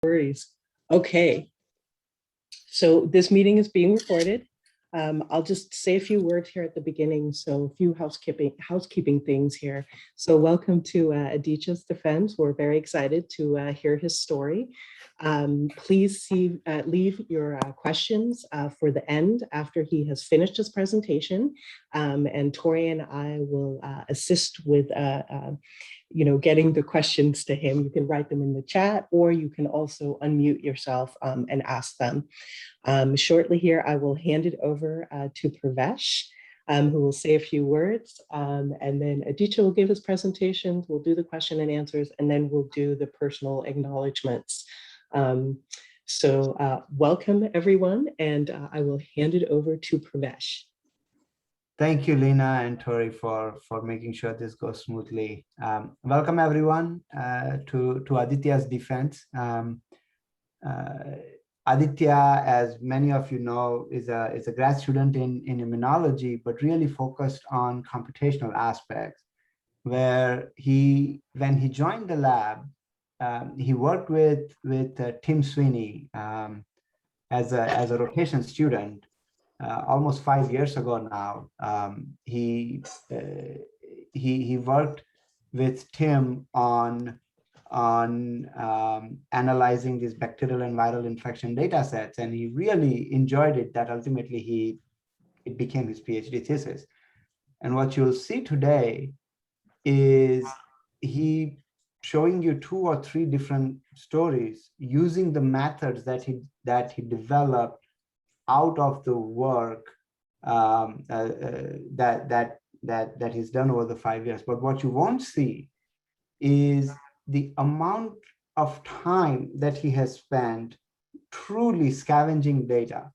Worries. Okay, so this meeting is being recorded. I'll just say a few words here at the beginning. So a few housekeeping things here. So welcome to Aditya's defense. We're very excited to hear his story. Please leave your questions for the end after he has finished his presentation. And Tori and I will assist with getting the questions to him. You can write them in the chat, or you can also unmute yourself and ask them. Shortly here, I will hand it over to Pravesh, who will say a few words, and then Aditya will give his presentations, we'll do the question and answers, and then we'll do the personal acknowledgements. Welcome everyone, and I will hand it over to Pravesh. Thank you, Lena and Tori, for making sure this goes smoothly. Welcome everyone to Aditya's defense. Aditya, as many of you know, is a grad student in immunology, but really focused on computational aspects, where when he joined the lab, he worked with Tim Sweeney as a rotation student. Almost 5 years ago now. He worked with Tim on analyzing these bacterial and viral infection data sets, and he really enjoyed it, that ultimately it became his PhD thesis. And what you'll see today is he showing you 2 or 3 different stories using the methods that he developed out of the work that he's done over the 5 years. But what you won't see is the amount of time that he has spent truly scavenging data.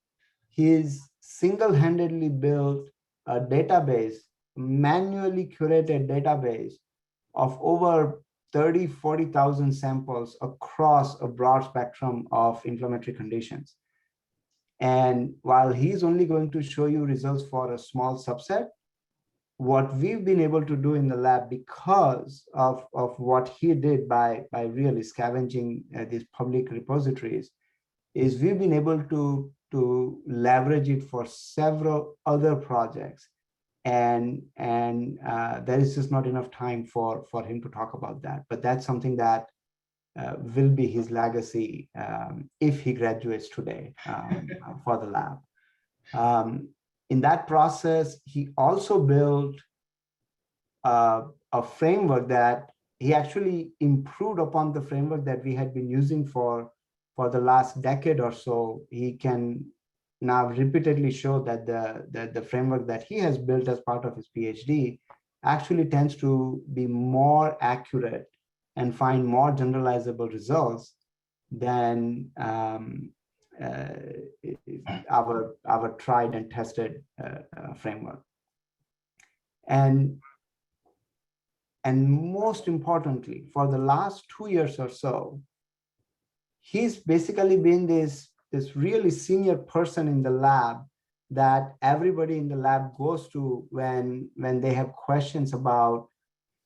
He's single-handedly built a database, manually curated database of over 40,000 samples across a broad spectrum of inflammatory conditions. And while he's only going to show you results for a small subset, what we've been able to do in the lab, because of what he did by really scavenging these public repositories, is we've been able to leverage it for several other projects. And there is just not enough time for him to talk about that. But that's something that will be his legacy if he graduates today for the lab. In that process, he also built a framework that he actually improved upon the framework that we had been using for the last decade or so. He can now repeatedly show that the framework that he has built as part of his PhD actually tends to be more accurate and find more generalizable results than our tried and tested framework. And most importantly, for the last 2 years or so, he's basically been this really senior person in the lab that everybody in the lab goes to when they have questions about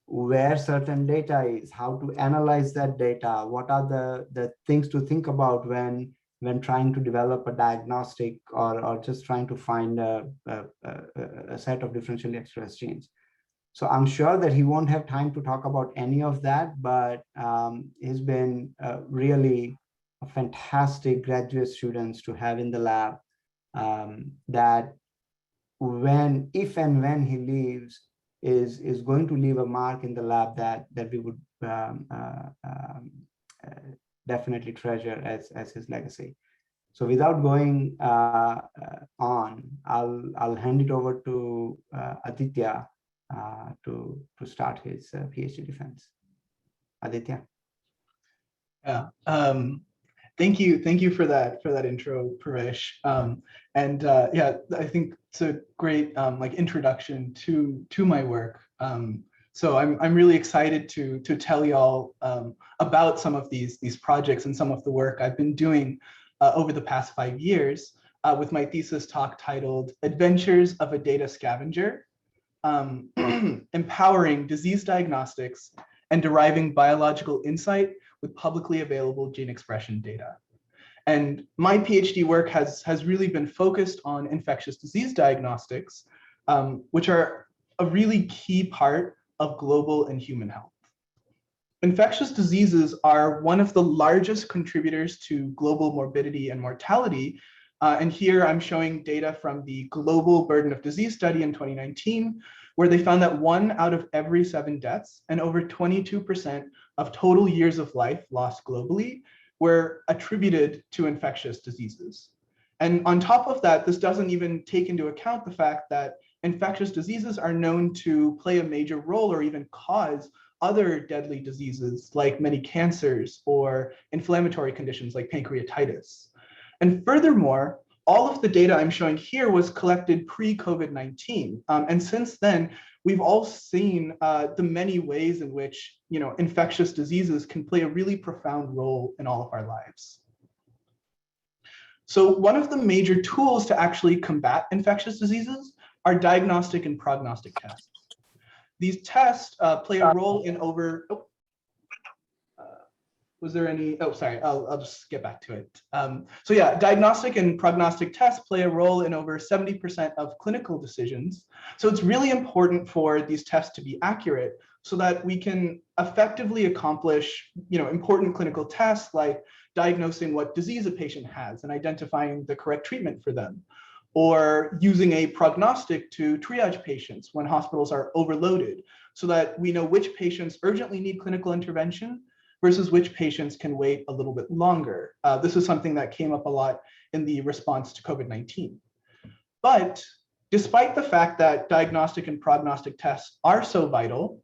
where certain data is, how to analyze that data, what are the things to think about when trying to develop a diagnostic or just trying to find a set of differentially expressed genes. So I'm sure that he won't have time to talk about any of that, but he's been really a fantastic graduate students to have in the lab, that if and when he leaves, is going to leave a mark in the lab that we would definitely treasure as his legacy. So without going on, I'll hand it over to Aditya to start his PhD defense. Aditya. Yeah. Thank you for that intro, Paresh. Yeah, I think it's a great introduction to my work. So I'm really excited to tell y'all about some of these projects and some of the work I've been doing over the past 5 years with my thesis talk titled "Adventures of a Data Scavenger: Empowering Disease Diagnostics and Deriving Biological Insight with publicly available gene expression data. And my PhD work has really been focused on infectious disease diagnostics, which are a really key part of global and human health. Infectious diseases are one of the largest contributors to global morbidity and mortality. And here I'm showing data from the Global Burden of Disease study in 2019, where they found that 1 out of every 7 deaths and over 22% of total years of life lost globally were attributed to infectious diseases. And on top of that, this doesn't even take into account the fact that infectious diseases are known to play a major role or even cause other deadly diseases like many cancers or inflammatory conditions like pancreatitis. And furthermore, all of the data I'm showing here was collected pre-COVID-19. And since then, we've all seen the many ways in which infectious diseases can play a really profound role in all of our lives. So one of the major tools to actually combat infectious diseases are diagnostic and prognostic tests. These tests play a role in over, was there any, sorry, I'll just get back to it. So yeah, diagnostic and prognostic tests play a role in over 70% of clinical decisions. So it's really important for these tests to be accurate so that we can effectively accomplish important clinical tests like diagnosing what disease a patient has and identifying the correct treatment for them, or using a prognostic to triage patients when hospitals are overloaded so that we know which patients urgently need clinical intervention versus which patients can wait a little bit longer. This is something that came up a lot in the response to COVID-19. But despite the fact that diagnostic and prognostic tests are so vital,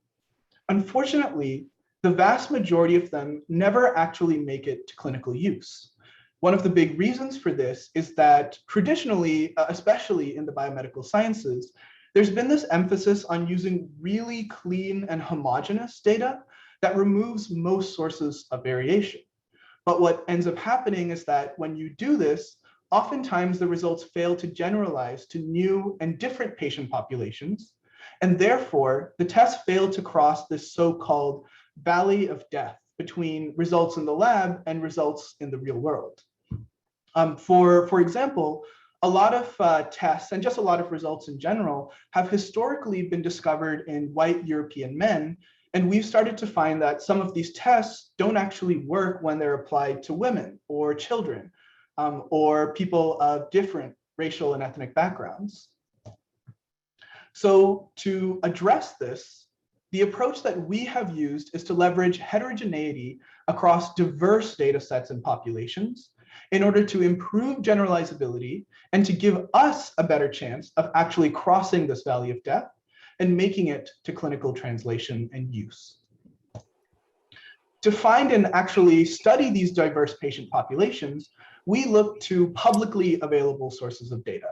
unfortunately, the vast majority of them never actually make it to clinical use. One of the big reasons for this is that traditionally, especially in the biomedical sciences, there's been this emphasis on using really clean and homogeneous data that removes most sources of variation. But what ends up happening is that when you do this, oftentimes the results fail to generalize to new and different patient populations, and therefore the tests fail to cross this so-called valley of death between results in the lab and results in the real world. For example, a lot of tests and just a lot of results in general have historically been discovered in white European men, and we've started to find that some of these tests don't actually work when they're applied to women or children or people of different racial and ethnic backgrounds. So to address this, the approach that we have used is to leverage heterogeneity across diverse data sets and populations in order to improve generalizability and to give us a better chance of actually crossing this valley of death and making it to clinical translation and use. To find and actually study these diverse patient populations, we look to publicly available sources of data,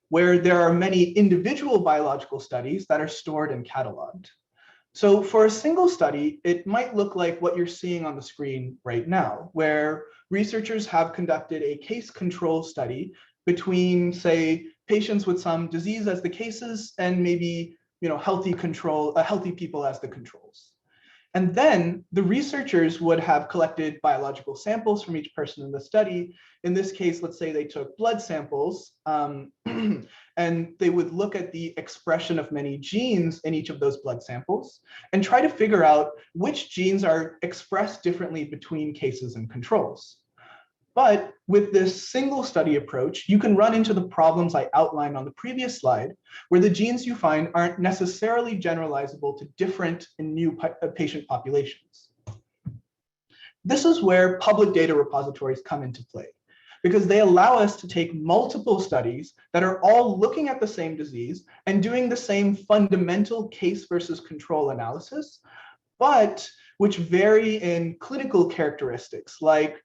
where there are many individual biological studies that are stored and cataloged. So for a single study, it might look like what you're seeing on the screen right now, where researchers have conducted a case control study between, say, patients with some disease as the cases and maybe healthy people as the controls. And then the researchers would have collected biological samples from each person in the study. In this case, let's say they took blood samples and they would look at the expression of many genes in each of those blood samples and try to figure out which genes are expressed differently between cases and controls. But with this single study approach, you can run into the problems I outlined on the previous slide, where the genes you find aren't necessarily generalizable to different and new patient populations. This is where public data repositories come into play, because they allow us to take multiple studies that are all looking at the same disease and doing the same fundamental case versus control analysis, but which vary in clinical characteristics, like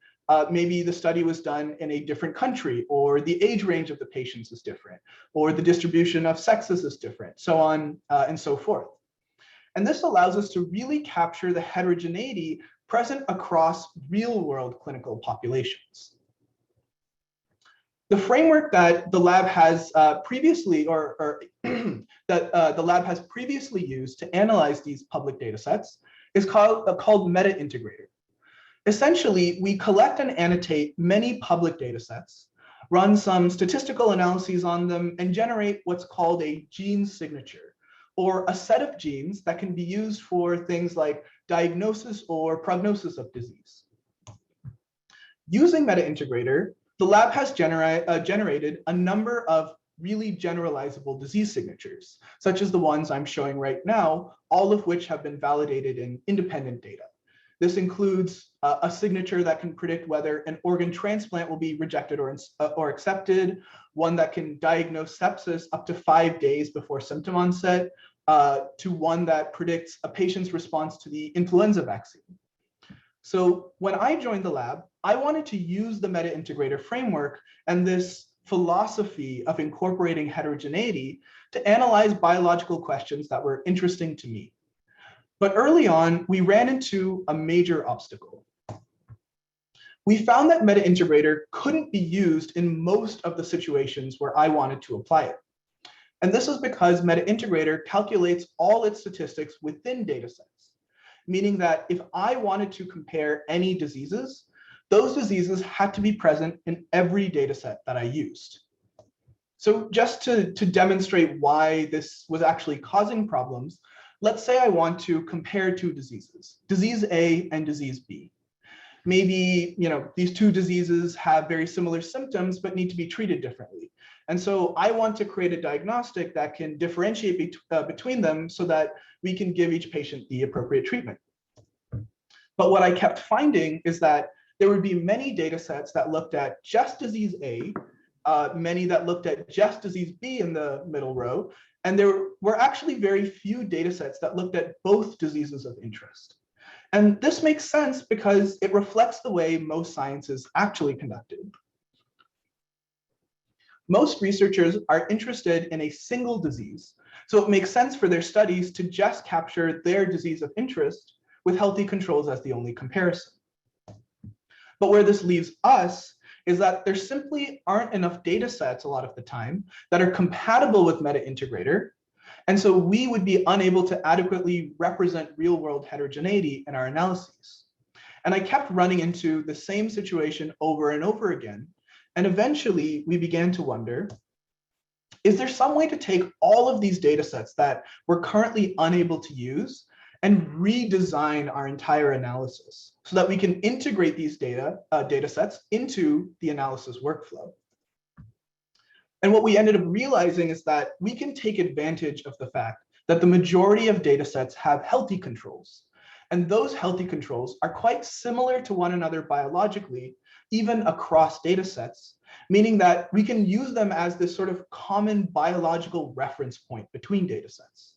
maybe the study was done in a different country, or the age range of the patients is different, or the distribution of sexes is different, so on and so forth. And this allows us to really capture the heterogeneity present across real-world clinical populations. The framework that the lab has previously, used to analyze these public data sets is called Meta Integrator. Essentially, we collect and annotate many public data sets, run some statistical analyses on them, and generate what's called a gene signature, or a set of genes that can be used for things like diagnosis or prognosis of disease. Using MetaIntegrator, the lab has generated a number of really generalizable disease signatures, such as the ones I'm showing right now, all of which have been validated in independent data. This includes a signature that can predict whether an organ transplant will be rejected or accepted, one that can diagnose sepsis up to 5 days before symptom onset, to one that predicts a patient's response to the influenza vaccine. So when I joined the lab, I wanted to use the MetaIntegrator framework and this philosophy of incorporating heterogeneity to analyze biological questions that were interesting to me. But early on, we ran into a major obstacle. We found that MetaIntegrator couldn't be used in most of the situations where I wanted to apply it. And this is because MetaIntegrator calculates all its statistics within datasets, meaning that if I wanted to compare any diseases, those diseases had to be present in every dataset that I used. So just to demonstrate why this was actually causing problems, let's say I want to compare two diseases, disease A and disease B. Maybe, these two diseases have very similar symptoms, but need to be treated differently. And so I want to create a diagnostic that can differentiate between them so that we can give each patient the appropriate treatment. But what I kept finding is that there would be many data sets that looked at just disease A, many that looked at just disease B in the middle row, and there were actually very few data sets that looked at both diseases of interest. And this makes sense because it reflects the way most science is actually conducted. Most researchers are interested in a single disease, so it makes sense for their studies to just capture their disease of interest with healthy controls as the only comparison. But where this leaves us is that there simply aren't enough data sets a lot of the time that are compatible with MetaIntegrator. And so we would be unable to adequately represent real-world heterogeneity in our analyses. And I kept running into the same situation over and over again. And eventually we began to wonder, is there some way to take all of these data sets that we're currently unable to use and redesign our entire analysis so that we can integrate these data sets into the analysis workflow? And what we ended up realizing is that we can take advantage of the fact that the majority of data sets have healthy controls. And those healthy controls are quite similar to one another biologically, even across data sets, meaning that we can use them as this sort of common biological reference point between data sets.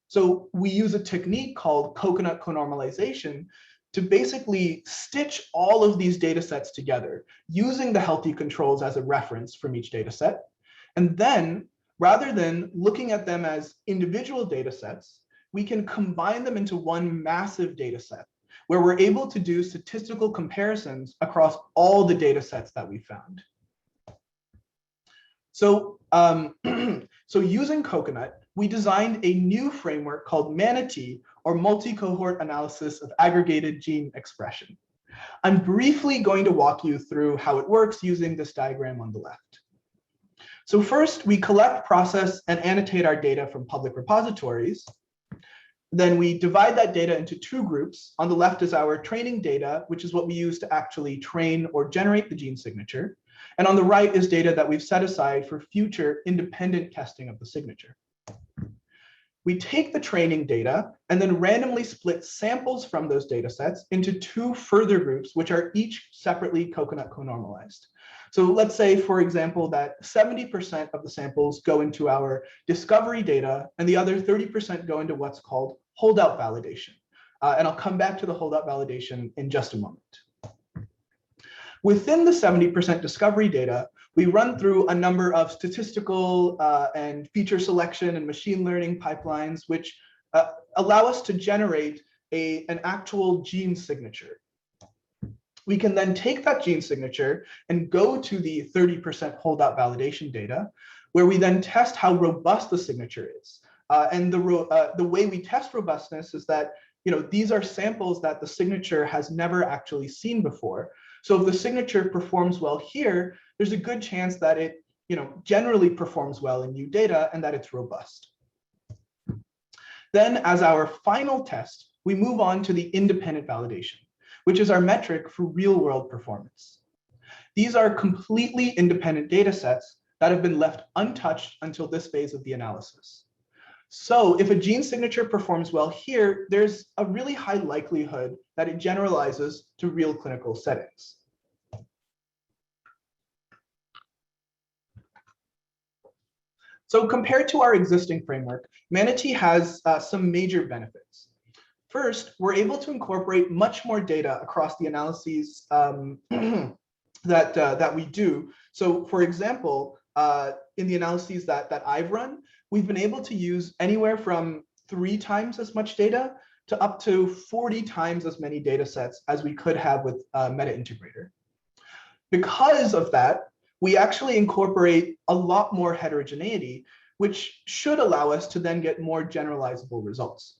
So we use a technique called coconut conormalization to basically stitch all of these data sets together using the healthy controls as a reference from each data set. And then, rather than looking at them as individual data sets, we can combine them into one massive data set where we're able to do statistical comparisons across all the data sets that we found. So, so using Coconut, we designed a new framework called Manatee, or multi-cohort analysis of aggregated gene expression. I'm briefly going to walk you through how it works using this diagram on the left. So first, we collect, process, and annotate our data from public repositories. Then we divide that data into two groups. On the left is our training data, which is what we use to actually train or generate the gene signature. And on the right is data that we've set aside for future independent testing of the signature. We take the training data and then randomly split samples from those data sets into two further groups, which are each separately coconut conormalized. So let's say, for example, that 70% of the samples go into our discovery data and the other 30% go into what's called holdout validation. And I'll come back to the holdout validation in just a moment. Within the 70% discovery data, we run through a number of statistical and feature selection and machine learning pipelines, which allow us to generate an actual gene signature. We can then take that gene signature and go to the 30% holdout validation data, where we then test how robust the signature is. And the way we test robustness is that these are samples that the signature has never actually seen before. So if the signature performs well here, there's a good chance that it generally performs well in new data and that it's robust. Then as our final test, we move on to the independent validation, which is our metric for real-world performance. These are completely independent data sets that have been left untouched until this phase of the analysis. So if a gene signature performs well here, there's a really high likelihood that it generalizes to real clinical settings. So compared to our existing framework, Manatee has some major benefits. First, we're able to incorporate much more data across the analyses that we do. So for example, in the analyses that I've run, we've been able to use anywhere from 3 times as much data to up to 40 times as many data sets as we could have with Meta Integrator. Because of that, we actually incorporate a lot more heterogeneity, which should allow us to then get more generalizable results.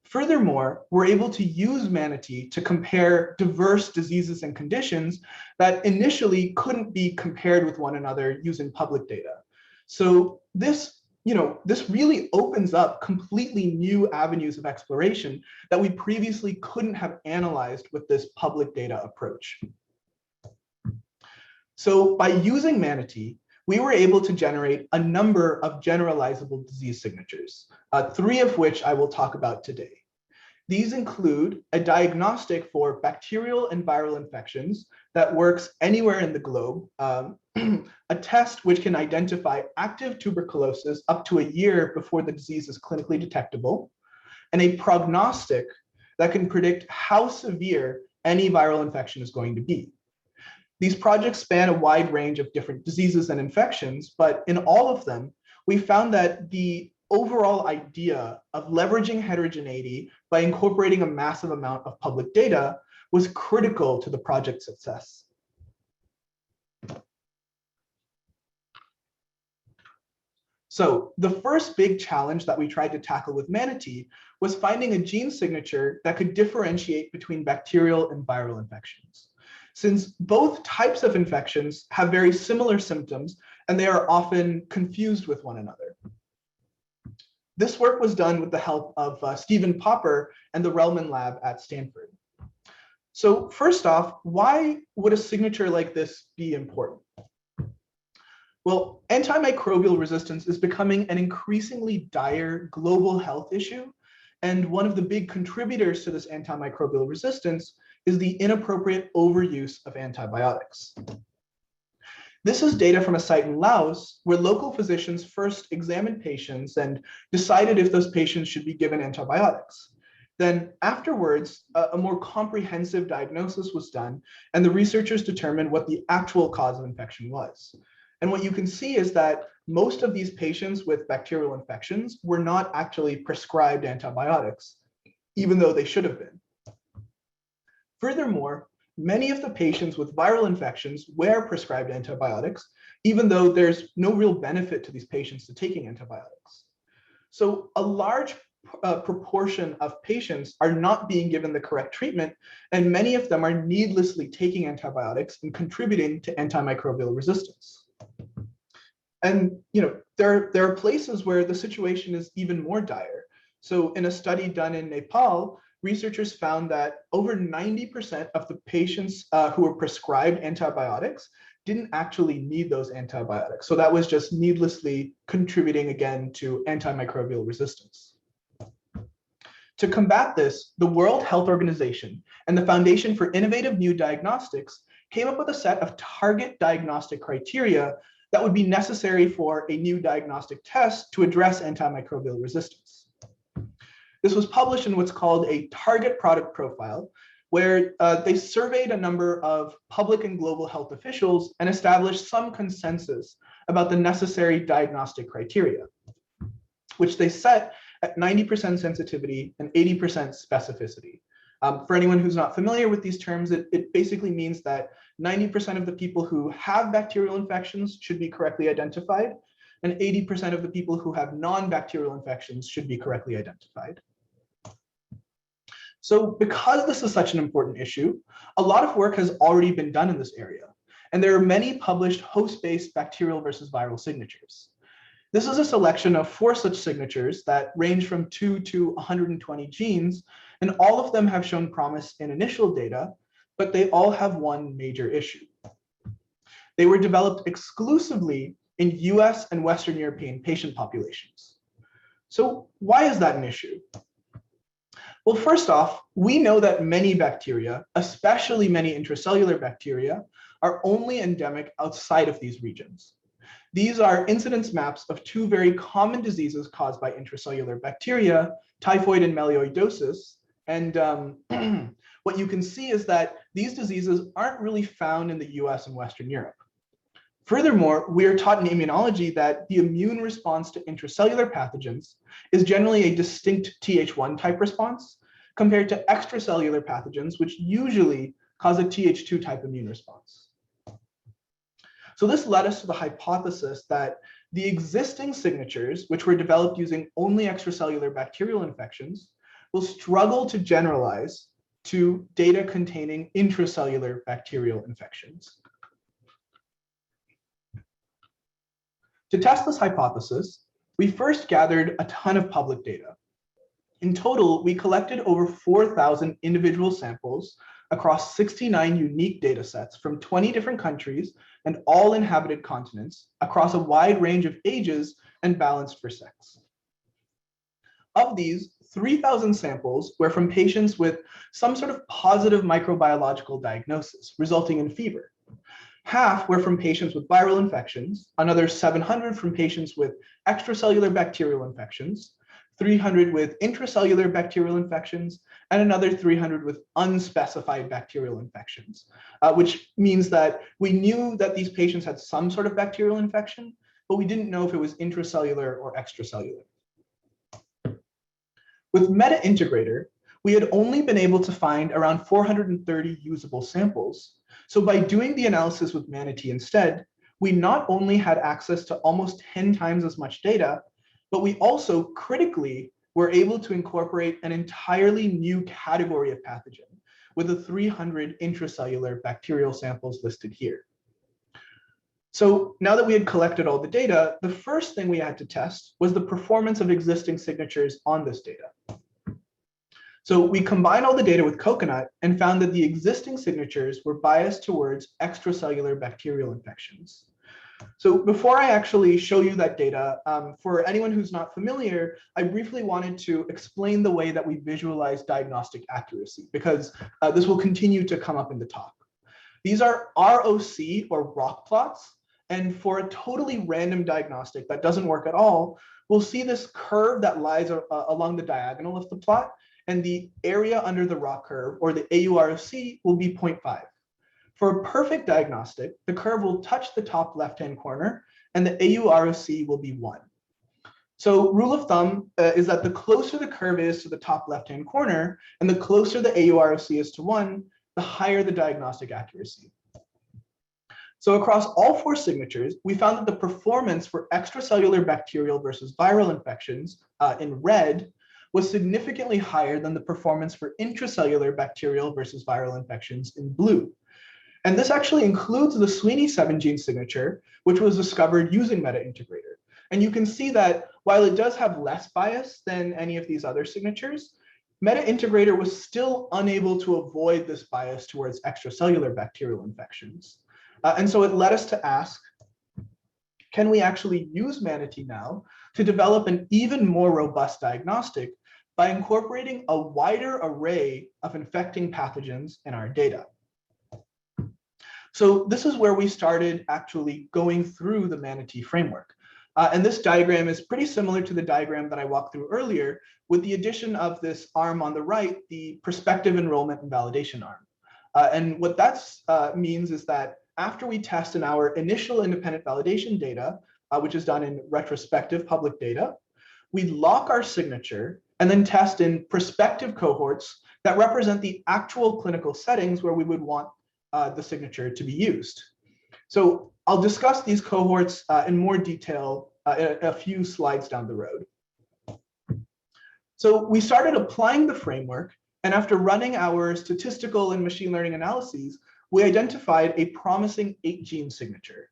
Furthermore, we're able to use Manatee to compare diverse diseases and conditions that initially couldn't be compared with one another using public data. So this really opens up completely new avenues of exploration that we previously couldn't have analyzed with this public data approach. So by using Manatee, we were able to generate a number of generalizable disease signatures, 3 of which I will talk about today. These include a diagnostic for bacterial and viral infections that works anywhere in the globe, a test which can identify active tuberculosis up to a year before the disease is clinically detectable, and a prognostic that can predict how severe any viral infection is going to be. These projects span a wide range of different diseases and infections, but in all of them, we found that the overall idea of leveraging heterogeneity by incorporating a massive amount of public data was critical to the project's success. So the first big challenge that we tried to tackle with Manatee was finding a gene signature that could differentiate between bacterial and viral infections. Since both types of infections have very similar symptoms and they are often confused with one another. This work was done with the help of Stephen Popper and the Relman lab at Stanford. So first off, why would a signature like this be important? Well, antimicrobial resistance is becoming an increasingly dire global health issue. And one of the big contributors to this antimicrobial resistance is the inappropriate overuse of antibiotics. This is data from a site in Laos where local physicians first examined patients and decided if those patients should be given antibiotics. Then afterwards, a more comprehensive diagnosis was done and the researchers determined what the actual cause of infection was. And what you can see is that most of these patients with bacterial infections were not actually prescribed antibiotics, even though they should have been. Furthermore, many of the patients with viral infections were prescribed antibiotics, even though there's no real benefit to these patients to taking antibiotics. So a large proportion of patients are not being given the correct treatment, and many of them are needlessly taking antibiotics and contributing to antimicrobial resistance. And there are places where the situation is even more dire. So in a study done in Nepal, researchers found that over 90% of the patients who were prescribed antibiotics didn't actually need those antibiotics. So that was just needlessly contributing again to antimicrobial resistance. To combat this, the World Health Organization and the Foundation for Innovative New Diagnostics came up with a set of target diagnostic criteria that would be necessary for a new diagnostic test to address antimicrobial resistance. This was published in what's called a target product profile, where they surveyed a number of public and global health officials and established some consensus about the necessary diagnostic criteria, which they set at 90% sensitivity and 80% specificity. For anyone who's not familiar with these terms, it basically means that 90% of the people who have bacterial infections should be correctly identified, and 80% of the people who have non-bacterial infections should be correctly identified. So because this is such an important issue, a lot of work has already been done in this area, and there are many published host-based bacterial versus viral signatures. This is a selection of 4 such signatures that range from 2 to 120 genes, and all of them have shown promise in initial data, but they all have one major issue. They were developed exclusively in US and Western European patient populations. So why is that an issue? Well, first off, we know that many bacteria, especially many intracellular bacteria, are only endemic outside of these regions. These are incidence maps of 2 very common diseases caused by intracellular bacteria, typhoid and melioidosis. And what you can see is that these diseases aren't really found in the US and Western Europe. Furthermore, we are taught in immunology that the immune response to intracellular pathogens is generally a distinct Th1 type response compared to extracellular pathogens, which usually cause a Th2 type immune response. So this led us to the hypothesis that the existing signatures, which were developed using only extracellular bacterial infections, will struggle to generalize to data containing intracellular bacterial infections. To test this hypothesis, we first gathered a ton of public data. In total, we collected over 4,000 individual samples across 69 unique data sets from 20 different countries and all inhabited continents across a wide range of ages and balanced for sex. Of these, 3,000 samples were from patients with some sort of positive microbiological diagnosis resulting in fever. Half were from patients with viral infections, another 700 from patients with extracellular bacterial infections, 300 with intracellular bacterial infections, and another 300 with unspecified bacterial infections, which means that we knew that these patients had some sort of bacterial infection, but we didn't know if it was intracellular or extracellular. With MetaIntegrator, we had only been able to find around 430 usable samples. So by doing the analysis with Manatee instead, we not only had access to almost 10 times as much data, but we also critically were able to incorporate an entirely new category of pathogen with the 300 intracellular bacterial samples listed here. So now that we had collected all the data, the first thing we had to test was the performance of existing signatures on this data. So we combined all the data with Coconut and found that the existing signatures were biased towards extracellular bacterial infections. So before I actually show you that data, for anyone who's not familiar, I briefly wanted to explain the way that we visualize diagnostic accuracy, because this will continue to come up in the talk. These are ROC or rock plots. And for a totally random diagnostic that doesn't work at all, we'll see this curve that lies along the diagonal of the plot, and the area under the rock curve, or the AUROC, will be 0.5. For a perfect diagnostic, the curve will touch the top left-hand corner, and the AUROC will be 1. So rule of thumb is that the closer the curve is to the top left-hand corner, and the closer the AUROC is to 1, the higher the diagnostic accuracy. So across all 4 signatures, we found that the performance for extracellular bacterial versus viral infections in red was significantly higher than the performance for intracellular bacterial versus viral infections in blue. And this actually includes the Sweeney 7 gene signature, which was discovered using MetaIntegrator. And you can see that while it does have less bias than any of these other signatures, MetaIntegrator was still unable to avoid this bias towards extracellular bacterial infections. And so it led us to ask, can we actually use Manatee now to develop an even more robust diagnostic by incorporating a wider array of infecting pathogens in our data? So this is where we started actually going through the Manatee framework. And this diagram is pretty similar to the diagram that I walked through earlier, with the addition of this arm on the right, the prospective enrollment and validation arm. And what that means is that after we test in our initial independent validation data, which is done in retrospective public data, we lock our signature and then test in prospective cohorts that represent the actual clinical settings where we would want the signature to be used. So I'll discuss these cohorts in more detail a few slides down the road. So we started applying the framework And after running our statistical and machine learning analyses, we identified a promising 8-gene signature.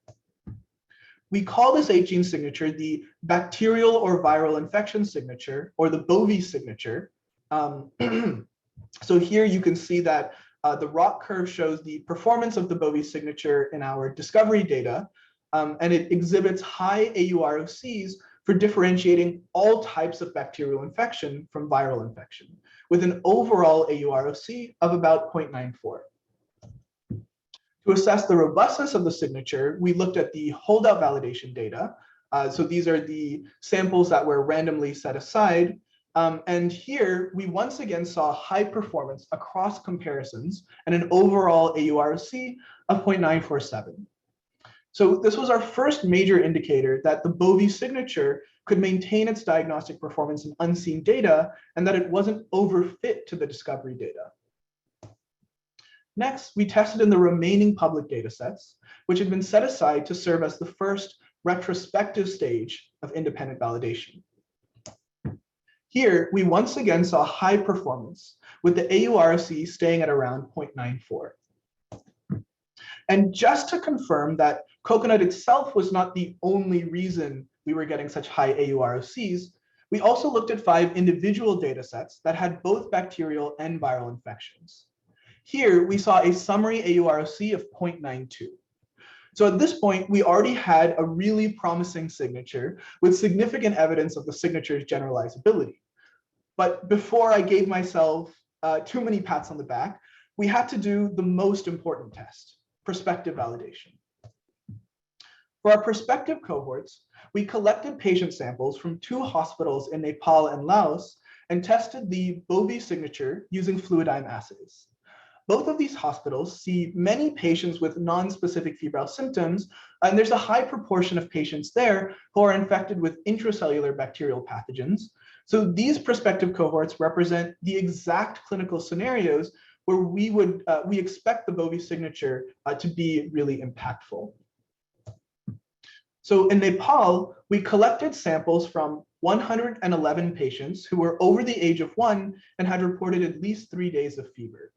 We call this 8-gene signature the bacterial or viral infection signature, or the BOVI signature. So here you can see that the ROC curve shows the performance of the BOVI signature in our discovery data, and it exhibits high AUROCs for differentiating all types of bacterial infection from viral infection, with an overall AUROC of about 0.94. To assess the robustness of the signature, we looked at the holdout validation data. So these are the samples that were randomly set aside. And here we once again saw high performance across comparisons and an overall AUROC of 0.947. So this was our first major indicator that the BOVI signature could maintain its diagnostic performance in unseen data and that it wasn't overfit to the discovery data. Next, we tested in the remaining public data sets, which had been set aside to serve as the first retrospective stage of independent validation. Here, we once again saw high performance, with the AUROC staying at around 0.94. And just to confirm that coconut itself was not the only reason we were getting such high AUROCs, we also looked at 5 individual data sets that had both bacterial and viral infections. Here, we saw a summary AUROC of 0.92. So at this point, we already had a really promising signature with significant evidence of the signature's generalizability. But before I gave myself too many pats on the back, we had to do the most important test, prospective validation. For our prospective cohorts, we collected patient samples from 2 hospitals in Nepal and Laos and tested the BOVI signature using fluidigm assays. Both of these hospitals see many patients with non-specific febrile symptoms, and there's a high proportion of patients there who are infected with intracellular bacterial pathogens. So these prospective cohorts represent the exact clinical scenarios where we expect the BOVI signature to be really impactful. So in Nepal, we collected samples from 111 patients who were over the age of 1 and had reported at least 3 days of fever.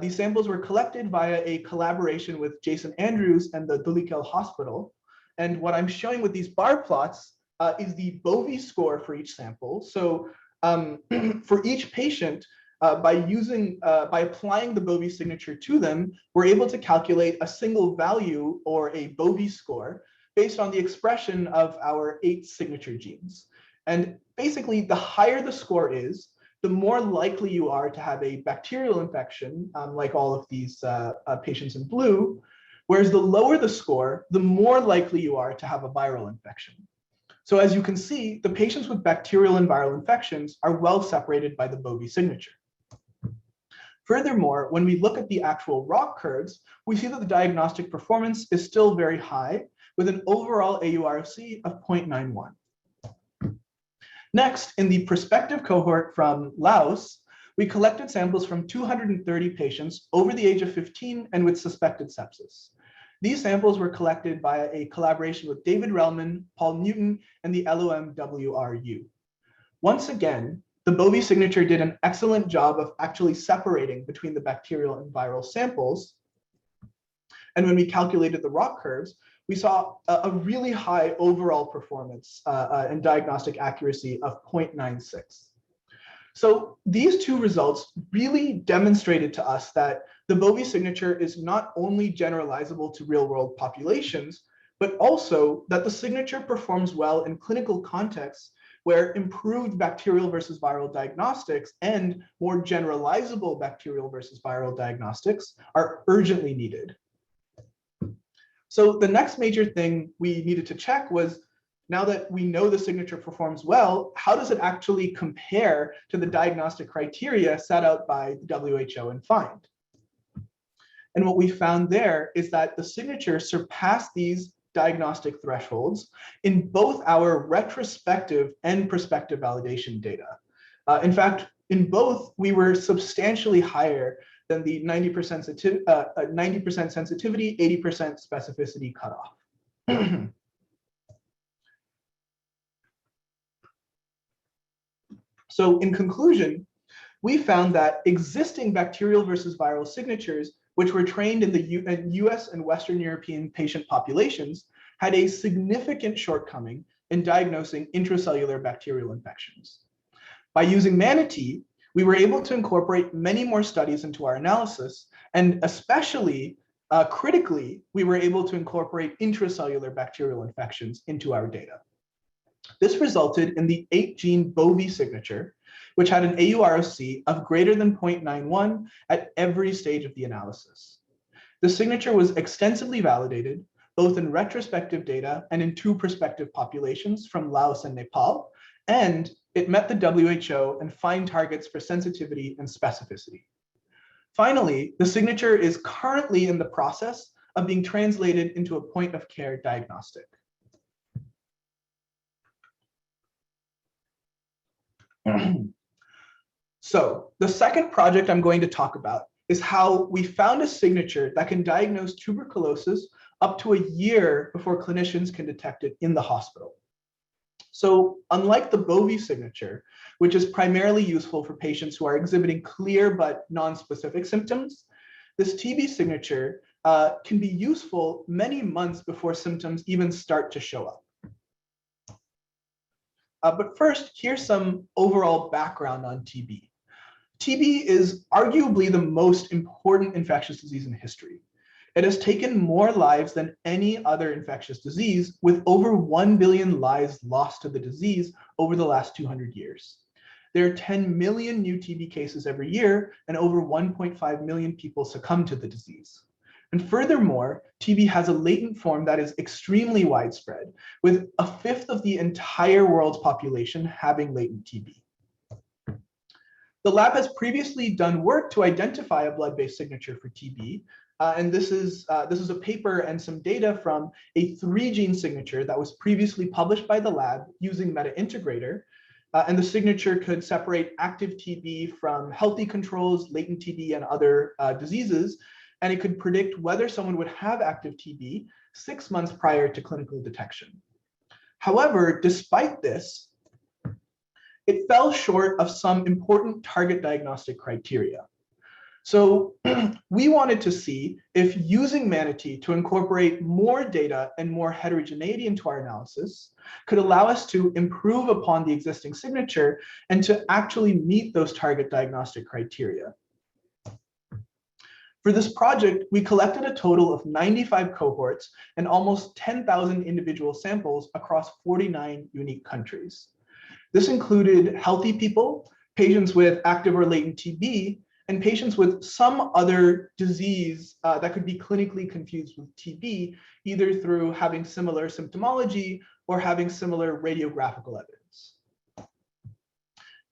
These samples were collected via a collaboration with Jason Andrews and the Dhulikhel Hospital. And what I'm showing with these bar plots is the BOVI score for each sample. So for each patient, by applying the BOVI signature to them, we're able to calculate a single value or a BOVI score based on the expression of our 8 signature genes. And basically, the higher the score is, the more likely you are to have a bacterial infection, like all of these patients in blue, whereas the lower the score, the more likely you are to have a viral infection. So as you can see, the patients with bacterial and viral infections are well separated by the BOVI signature. Furthermore, when we look at the actual ROC curves, we see that the diagnostic performance is still very high, with an overall AUROC of 0.91. Next, in the prospective cohort from Laos, we collected samples from 230 patients over the age of 15 and with suspected sepsis. These samples were collected via a collaboration with David Relman, Paul Newton, and the LOMWRU. Once again, the BOVI signature did an excellent job of actually separating between the bacterial and viral samples. And when we calculated the ROC curves, we saw a really high overall performance and diagnostic accuracy of 0.96. So these 2 results really demonstrated to us that the BOVI signature is not only generalizable to real-world populations, but also that the signature performs well in clinical contexts where improved bacterial versus viral diagnostics and more generalizable bacterial versus viral diagnostics are urgently needed. So the next major thing we needed to check was, now that we know the signature performs well, how does it actually compare to the diagnostic criteria set out by the WHO and FIND? And what we found there is that the signature surpassed these diagnostic thresholds in both our retrospective and prospective validation data. In fact, in both, we were substantially higher than the 90% sensitivity, 80% specificity cutoff. So in conclusion, we found that existing bacterial versus viral signatures, which were trained in the US and Western European patient populations, had a significant shortcoming in diagnosing intracellular bacterial infections. By using Manatee, we were able to incorporate many more studies into our analysis, and especially critically, we were able to incorporate intracellular bacterial infections into our data. This resulted in the 8-gene BOVI signature, which had an AUROC of greater than 0.91 at every stage of the analysis. The signature was extensively validated, both in retrospective data and in 2 prospective populations from Laos and Nepal, and it met the WHO and fine targets for sensitivity and specificity. Finally, the signature is currently in the process of being translated into a point-of-care diagnostic. So the second project I'm going to talk about is how we found a signature that can diagnose tuberculosis up to a year before clinicians can detect it in the hospital. So unlike the BOVI signature, which is primarily useful for patients who are exhibiting clear but non-specific symptoms, this TB signature can be useful many months before symptoms even start to show up. But first, here's some overall background on TB. TB is arguably the most important infectious disease in history. It has taken more lives than any other infectious disease, with over 1 billion lives lost to the disease over the last 200 years. There are 10 million new TB cases every year, and over 1.5 million people succumb to the disease. And furthermore, TB has a latent form that is extremely widespread, with 1/5 of the entire world's population having latent TB. The lab has previously done work to identify a blood-based signature for TB, and this is a paper and some data from a 3-gene signature that was previously published by the lab using MetaIntegrator, and the signature could separate active TB from healthy controls, latent TB, and other diseases, and it could predict whether someone would have active TB 6 months prior to clinical detection. However, despite this, it fell short of some important target diagnostic criteria. So we wanted to see if using Manatee to incorporate more data and more heterogeneity into our analysis could allow us to improve upon the existing signature and to actually meet those target diagnostic criteria. For this project, we collected a total of 95 cohorts and almost 10,000 individual samples across 49 unique countries. This included healthy people, patients with active or latent TB, and patients with some other disease that could be clinically confused with TB, either through having similar symptomology or having similar radiographical evidence.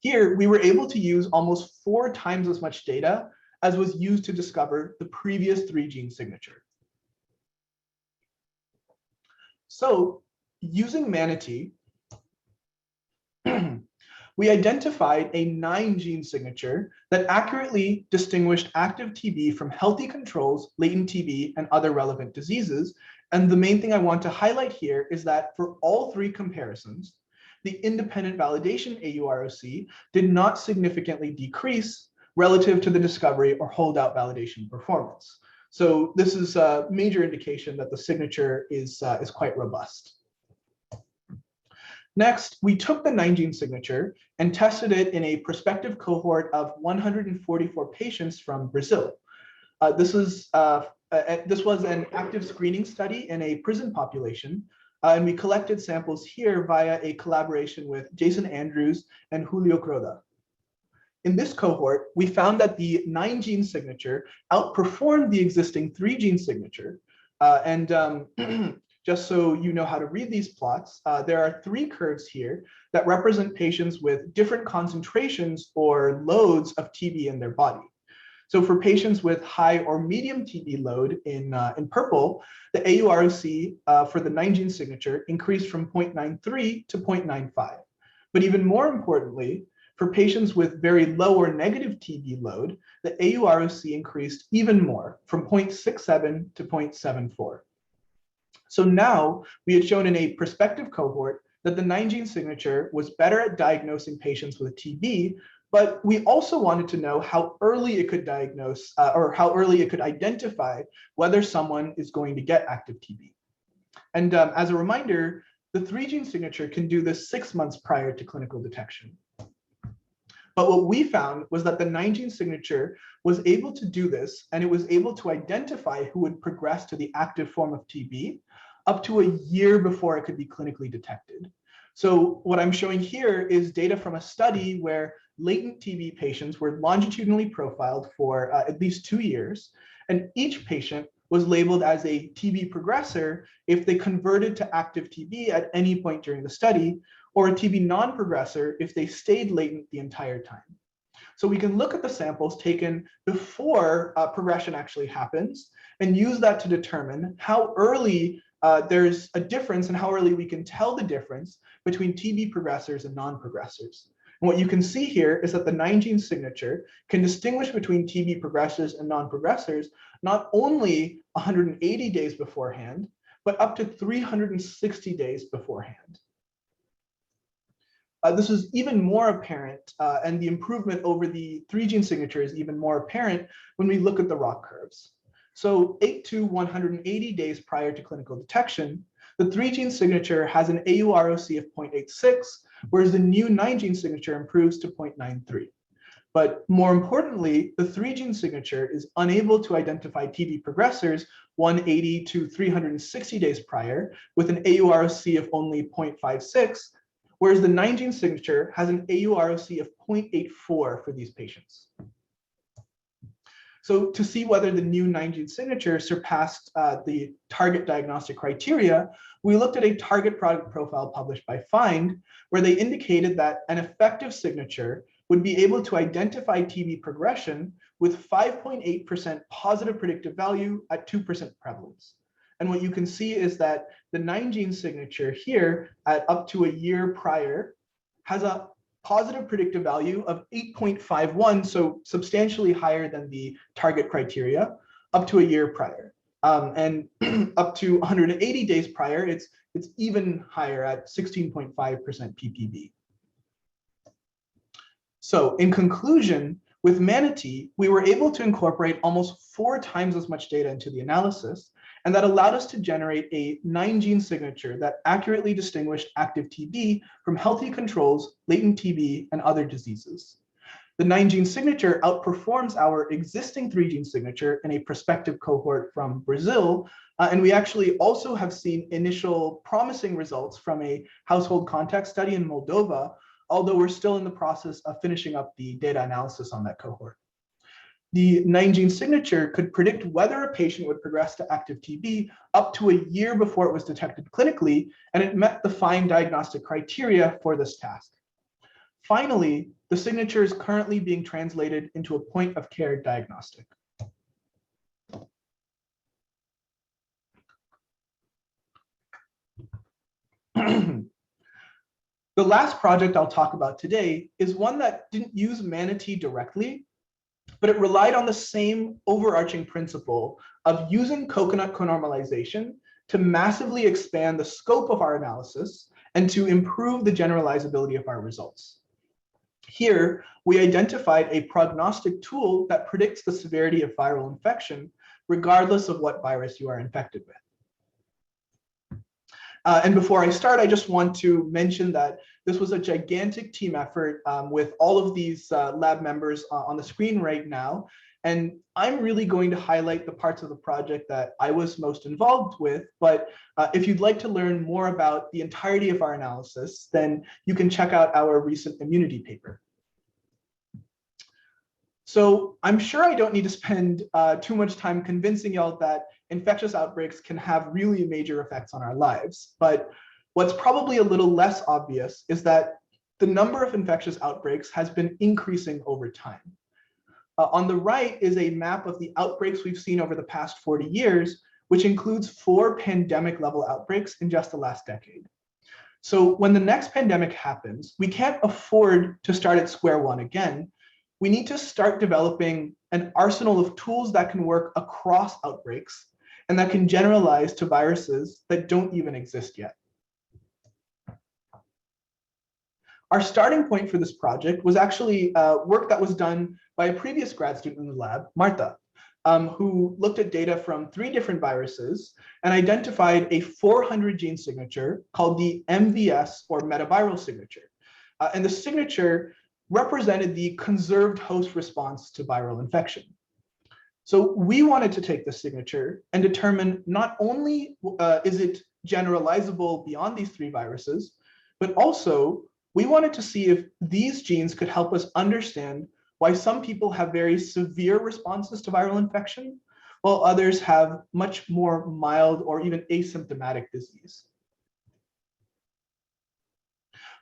Here, we were able to use almost 4 times as much data as was used to discover the previous 3-gene signature. So, using Manatee, we identified a 9-gene signature that accurately distinguished active TB from healthy controls, latent TB, and other relevant diseases. And the main thing I want to highlight here is that for all 3 comparisons, the independent validation AUROC did not significantly decrease relative to the discovery or holdout validation performance. So this is a major indication that the signature is quite robust. Next, we took the 9-gene signature and tested it in a prospective cohort of 144 patients from Brazil. This was an active screening study in a prison population, and we collected samples here via a collaboration with Jason Andrews and Julio Croda. In this cohort, we found that the 9-gene signature outperformed the existing 3-gene signature, just so you know how to read these plots, there are 3 curves here that represent patients with different concentrations or loads of TB in their body. So for patients with high or medium TB load in purple, the AUROC for the 9-gene signature increased from 0.93 to 0.95. But even more importantly, for patients with very low or negative TB load, the AUROC increased even more, from 0.67 to 0.74. So now we had shown in a prospective cohort that the 9-gene signature was better at diagnosing patients with TB But we also wanted to know how early it could diagnose or how early it could identify whether someone is going to get active TB. And as a reminder, the 3-gene signature can do this 6 months prior to clinical detection. But what we found was that the 9-gene signature was able to do this, and it was able to identify who would progress to the active form of TB up to a year before it could be clinically detected. So what I'm showing here is data from a study where latent TB patients were longitudinally profiled for at least 2 years, and each patient was labeled as a TB progressor if they converted to active TB at any point during the study, or a TB non-progressor if they stayed latent the entire time. So we can look at the samples taken before progression actually happens and use that to determine how early there's a difference and how early we can tell the difference between TB progressors and non-progressors. And what you can see here is that the 9-gene signature can distinguish between TB progressors and non-progressors not only 180 days beforehand, but up to 360 days beforehand. This is even more apparent, and the improvement over the 3-gene signature is even more apparent when we look at the ROC curves. So 8 to 180 days prior to clinical detection, the 3-gene signature has an AUROC of 0.86, whereas the new 9-gene signature improves to 0.93. But more importantly, the 3-gene signature is unable to identify TB progressors 180 to 360 days prior with an AUROC of only 0.56, whereas the 9-gene signature has an AUROC of 0.84 for these patients. So to see whether the new 9-gene signature surpassed the target diagnostic criteria, we looked at a target product profile published by Find, where they indicated that an effective signature would be able to identify TB progression with 5.8% positive predictive value at 2% prevalence. And what you can see is that the 9-gene signature here at up to a year prior has a positive predictive value of 8.51, so substantially higher than the target criteria, up to a year prior. And up to 180 days prior, it's even higher at 16.5% PPV. So in conclusion, with Manatee, we were able to incorporate almost 4 times as much data into the analysis, and that allowed us to generate a 9-gene signature that accurately distinguished active TB from healthy controls, latent TB, and other diseases. The 9-gene signature outperforms our existing 3-gene signature in a prospective cohort from Brazil, and we actually also have seen initial promising results from a household contact study in Moldova, although we're still in the process of finishing up the data analysis on that cohort. The 9-gene signature could predict whether a patient would progress to active TB up to a year before it was detected clinically, and it met the Find diagnostic criteria for this task. Finally, the signature is currently being translated into a point-of-care diagnostic. The last project I'll talk about today is one that didn't use Manatee directly, but it relied on the same overarching principle of using coconut conormalization to massively expand the scope of our analysis and to improve the generalizability of our results. Here, we identified a prognostic tool that predicts the severity of viral infection, regardless of what virus you are infected with. And before I start, I just want to mention that this was a gigantic team effort with all of these lab members on the screen right now. And I'm really going to highlight the parts of the project that I was most involved with. But if you'd like to learn more about the entirety of our analysis, then you can check out our recent immunity paper. So I'm sure I don't need to spend too much time convincing y'all that infectious outbreaks can have really major effects on our lives. But what's probably a little less obvious is that the number of infectious outbreaks has been increasing over time. On the right is a map of the outbreaks we've seen over the past 40 years, which includes 4 pandemic level outbreaks in just the last decade. So when the next pandemic happens, we can't afford to start at square one again. We need to start developing an arsenal of tools that can work across outbreaks and that can generalize to viruses that don't even exist yet. Our starting point for this project was actually work that was done by a previous grad student in the lab, Martha, who looked at data from 3 different viruses and identified a 400 gene signature called the MVS, or metaviral signature. And the signature represented the conserved host response to viral infection. So we wanted to take the signature and determine not only is it generalizable beyond these 3 viruses, but also we wanted to see if these genes could help us understand why some people have very severe responses to viral infection, while others have much more mild or even asymptomatic disease.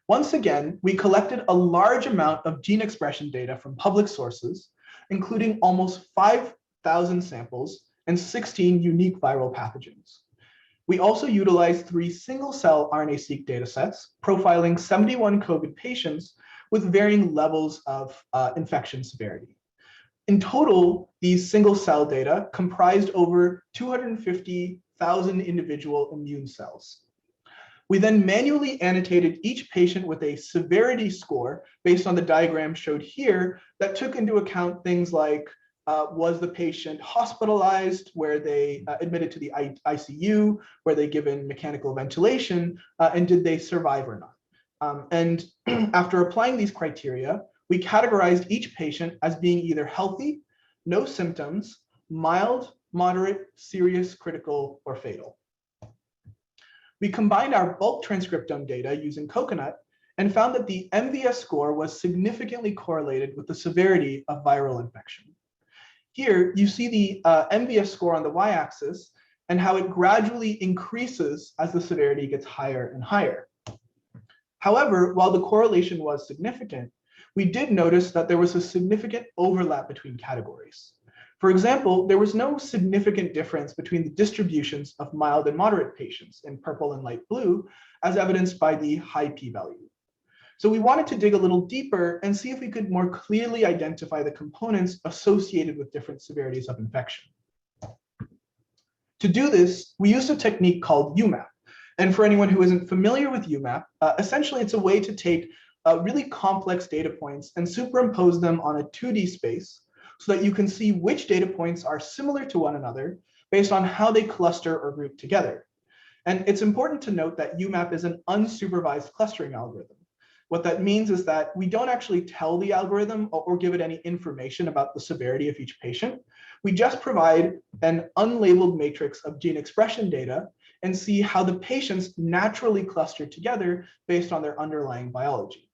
Once again, we collected a large amount of gene expression data from public sources, including almost 5,000 samples and 16 unique viral pathogens. We also utilized 3 single-cell RNA-seq datasets, profiling 71 COVID patients with varying levels of infection severity. In total, these single-cell data comprised over 250,000 individual immune cells. We then manually annotated each patient with a severity score based on the diagram showed here that took into account things like was the patient hospitalized, where they admitted to the ICU, were they given mechanical ventilation, and did they survive or not? And after applying these criteria, we categorized each patient as being either healthy, no symptoms, mild, moderate, serious, critical, or fatal. We combined our bulk transcriptome data using Coconut and found that the MVS score was significantly correlated with the severity of viral infection. Here, you see the MVS score on the y-axis and how it gradually increases as the severity gets higher and higher. However, while the correlation was significant, we did notice that there was a significant overlap between categories. For example, there was no significant difference between the distributions of mild and moderate patients in purple and light blue, as evidenced by the high p-value. So we wanted to dig a little deeper and see if we could more clearly identify the components associated with different severities of infection. To do this, we used a technique called UMAP. And for anyone who isn't familiar with UMAP, essentially it's a way to take really complex data points and superimpose them on a 2D space so that you can see which data points are similar to one another based on how they cluster or group together. And it's important to note that UMAP is an unsupervised clustering algorithm. What that means is that we don't actually tell the algorithm or give it any information about the severity of each patient. We just provide an unlabeled matrix of gene expression data and see how the patients naturally cluster together based on their underlying biology.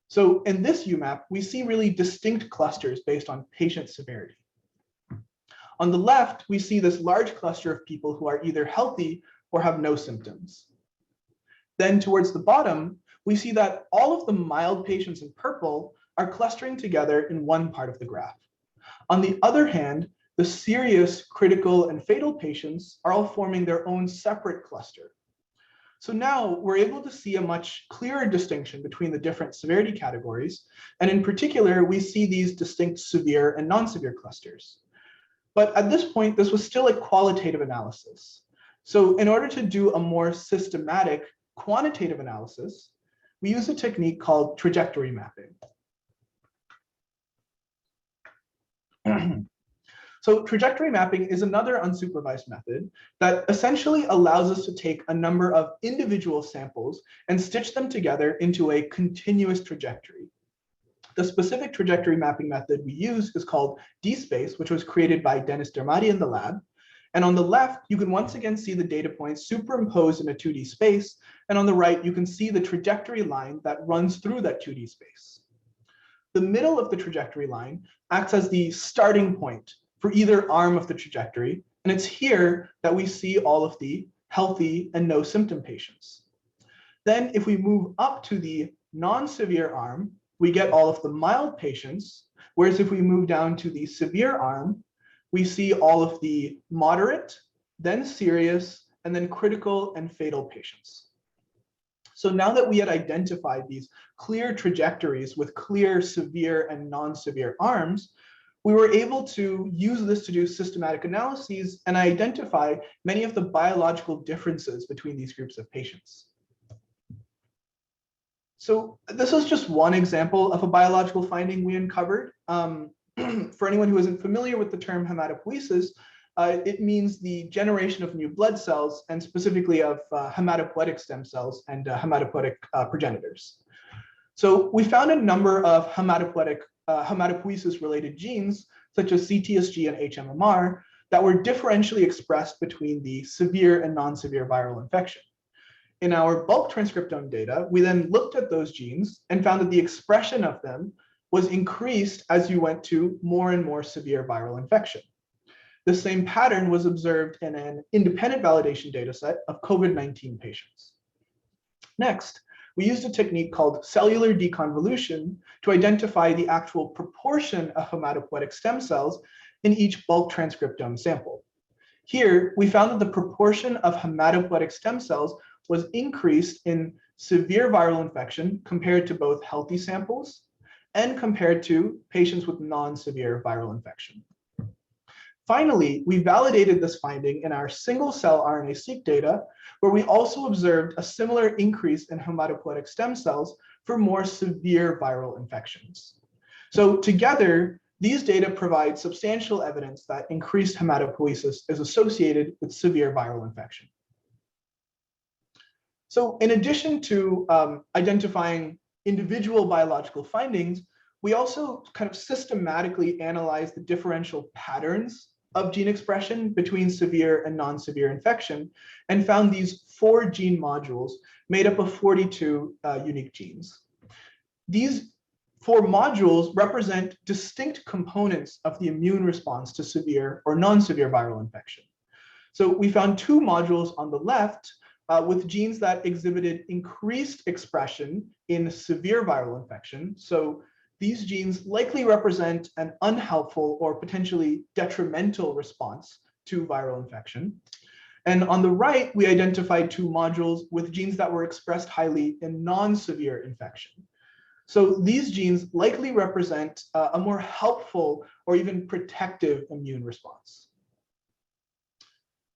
So in this UMAP, we see really distinct clusters based on patient severity. On the left, we see this large cluster of people who are either healthy or have no symptoms. Then towards the bottom, we see that all of the mild patients in purple are clustering together in one part of the graph. On the other hand, the serious, critical, and fatal patients are all forming their own separate cluster. So now we're able to see a much clearer distinction between the different severity categories. And in particular, we see these distinct severe and non-severe clusters. But at this point, this was still a qualitative analysis. So in order to do a more systematic quantitative analysis, we use a technique called trajectory mapping. So trajectory mapping is another unsupervised method that essentially allows us to take a number of individual samples and stitch them together into a continuous trajectory. The specific trajectory mapping method we use is called DSpace, which was created by Dennis Dermati in the lab. And on the left, you can once again see the data points superimposed in a 2D space. And on the right, you can see the trajectory line that runs through that 2D space. The middle of the trajectory line acts as the starting point for either arm of the trajectory. And it's here that we see all of the healthy and no symptom patients. Then if we move up to the non-severe arm, we get all of the mild patients. Whereas if we move down to the severe arm, we see all of the moderate, then serious, and then critical and fatal patients. So now that we had identified these clear trajectories with clear severe and non-severe arms, we were able to use this to do systematic analyses and identify many of the biological differences between these groups of patients. So this was just one example of a biological finding we uncovered. For anyone who isn't familiar with the term hematopoiesis, it means the generation of new blood cells, and specifically of hematopoietic stem cells and hematopoietic progenitors. So we found a number of hematopoiesis-related genes, such as CTSG and HMMR, that were differentially expressed between the severe and non-severe viral infection. In our bulk transcriptome data, we then looked at those genes and found that the expression of them was increased as you went to more and more severe viral infection. The same pattern was observed in an independent validation dataset of COVID-19 patients. Next, we used a technique called cellular deconvolution to identify the actual proportion of hematopoietic stem cells in each bulk transcriptome sample. Here, we found that the proportion of hematopoietic stem cells was increased in severe viral infection compared to both healthy samples and compared to patients with non-severe viral infection. Finally, we validated this finding in our single-cell RNA-seq data, where we also observed a similar increase in hematopoietic stem cells for more severe viral infections. So together, these data provide substantial evidence that increased hematopoiesis is associated with severe viral infection. So in addition to identifying individual biological findings, we also kind of systematically analyze the differential patterns of gene expression between severe and non-severe infection, and found these 4 gene modules made up of 42 unique genes. These 4 modules represent distinct components of the immune response to severe or non-severe viral infection. So we found 2 modules on the left with genes that exhibited increased expression in severe viral infection. So these genes likely represent an unhelpful or potentially detrimental response to viral infection. And on the right, we identified 2 modules with genes that were expressed highly in non-severe infection. So these genes likely represent a more helpful or even protective immune response.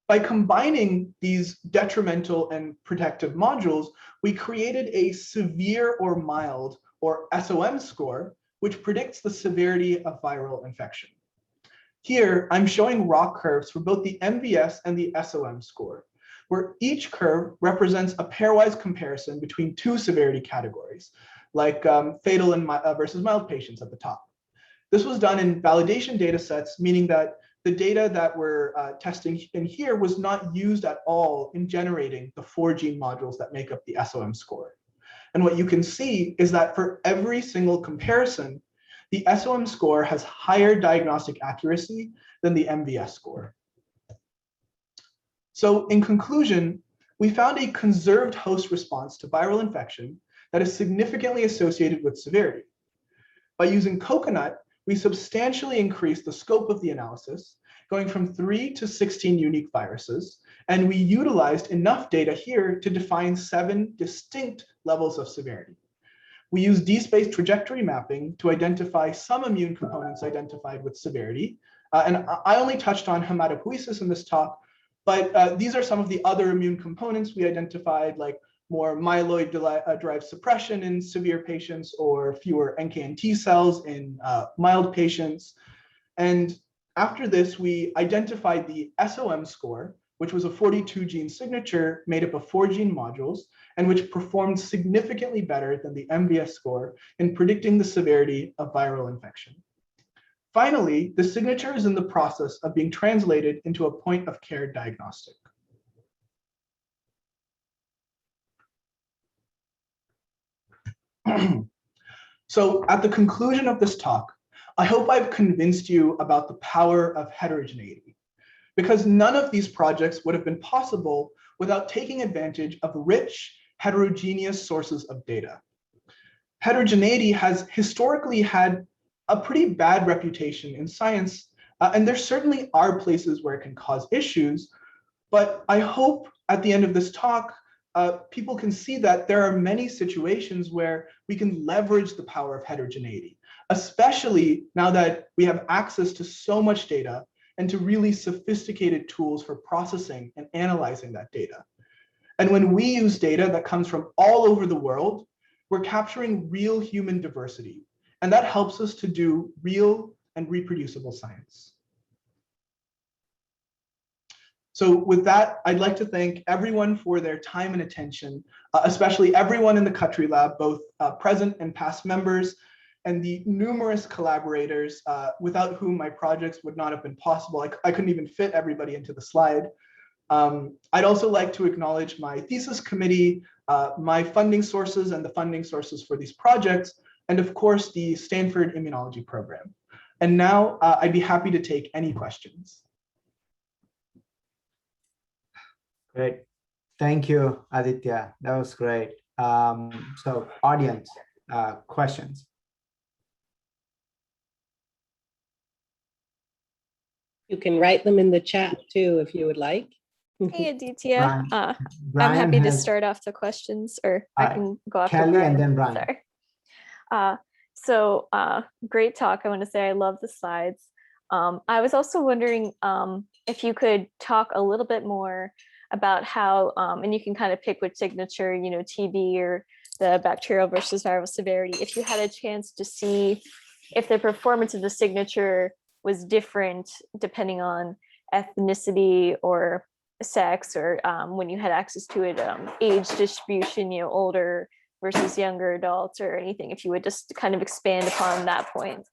By combining these detrimental and protective modules, we created a severe or mild, or SOM score, which predicts the severity of viral infection. Here, I'm showing ROC curves for both the MVS and the SOM score, where each curve represents a pairwise comparison between 2 severity categories, like fatal and versus mild patients at the top. This was done in validation data sets, meaning that the data that we're testing in here was not used at all in generating the 4 gene modules that make up the SOM score. And what you can see is that for every single comparison, the SOM score has higher diagnostic accuracy than the MVS score. So in conclusion, we found a conserved host response to viral infection that is significantly associated with severity. By using coconut, we substantially increased the scope of the analysis, going from 3 to 16 unique viruses, and we utilized enough data here to define 7 distinct levels of severity. We used D-space trajectory mapping to identify some immune components identified with severity, and I only touched on hematopoiesis in this talk, but these are some of the other immune components we identified, like more myeloid-derived suppression in severe patients, or fewer NK and T cells in mild patients. And after this, we identified the SOM score, which was a 42 gene signature made up of 4 gene modules, and which performed significantly better than the MVS score in predicting the severity of viral infection. Finally, the signature is in the process of being translated into a point-of-care diagnostic. So at the conclusion of this talk, I hope I've convinced you about the power of heterogeneity, because none of these projects would have been possible without taking advantage of rich, heterogeneous sources of data. Heterogeneity has historically had a pretty bad reputation in science, and there certainly are places where it can cause issues, but I hope at the end of this talk, people can see that there are many situations where we can leverage the power of heterogeneity, especially now that we have access to so much data and to really sophisticated tools for processing and analyzing that data. And when we use data that comes from all over the world, we're capturing real human diversity. And that helps us to do real and reproducible science. So with that, I'd like to thank everyone for their time and attention, especially everyone in the Khatri Lab, both present and past members, and the numerous collaborators without whom my projects would not have been possible. I couldn't even fit everybody into the slide. I'd also like to acknowledge my thesis committee, my funding sources and the funding sources for these projects, and of course, the Stanford Immunology Program. And now I'd be happy to take any questions. Great. Thank you, Aditya. That was great. So audience, questions. You can write them in the chat too, if you would like. Hey, Aditya. I'm Brian happy to has- start off the questions, or I can go after Kelly Brian. and then Brian. Sorry. So great talk. I want to say I love the slides. I was also wondering if you could talk a little bit more about how, and you can kind of pick which signature, you know, TB or the bacterial versus viral severity, if you had a chance to see if the performance of the signature was different depending on ethnicity or sex, or when you had access to it, age distribution, you know, older versus younger adults or anything, if you would just kind of expand upon that point.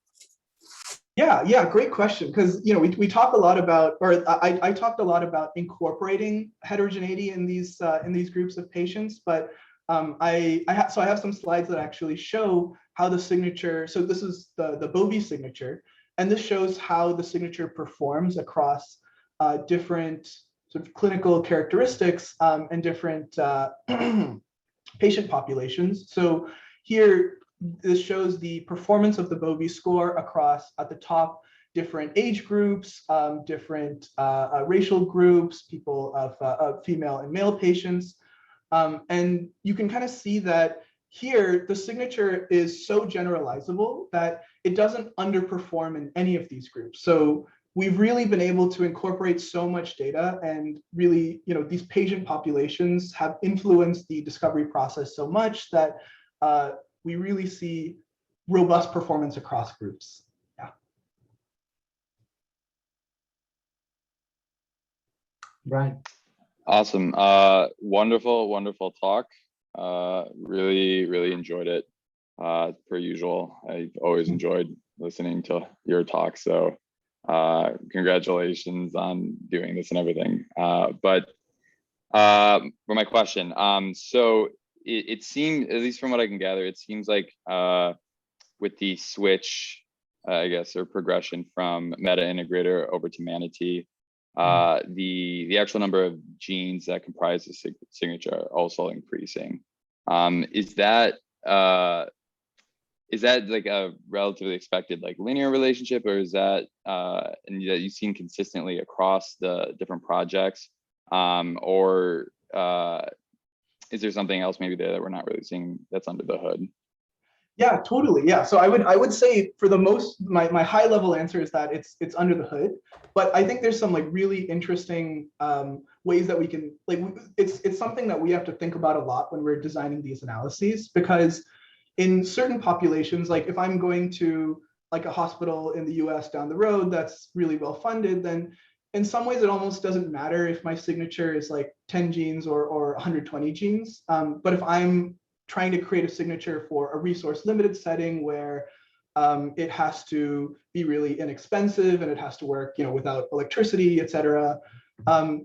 Yeah, great question. Because we talk a lot about, or I talked a lot about incorporating heterogeneity in these groups of patients. But I have some slides that actually show how the signature. So this is the Bovie signature, and this shows how the signature performs across different sort of clinical characteristics and different patient populations. So here, this shows the performance of the Bovie score across, at the top, different age groups, different racial groups, people of female and male patients. And you can kind of see that here, the signature is so generalizable that it doesn't underperform in any of these groups. So we've really been able to incorporate so much data, and really, these patient populations have influenced the discovery process so much that we really see robust performance across groups. Yeah. Brian. Awesome. Wonderful talk. Really enjoyed it. Per usual, I've always enjoyed listening to your talk. So congratulations on doing this and everything. But for my question, so it seemed, at least from what I can gather, it seems like with the switch, I guess, or progression from meta integrator over to Manatee, the actual number of genes that comprise the signature are also increasing. Is that like a relatively expected like linear relationship, or is that and that you've seen consistently across the different projects, or is there something else maybe there that we're not really seeing that's under the hood? Yeah, totally. Yeah. So I would say for the most, my high level answer is that it's under the hood, but I think there's some like really interesting ways that we can, like, it's something that we have to think about a lot when we're designing these analyses, because in certain populations, like if I'm going to like a hospital in the US down the road that's really well funded, then in some ways it almost doesn't matter if my signature is like 10 genes or 120 genes. But if I'm trying to create a signature for a resource limited setting where it has to be really inexpensive and it has to work, without electricity, et cetera,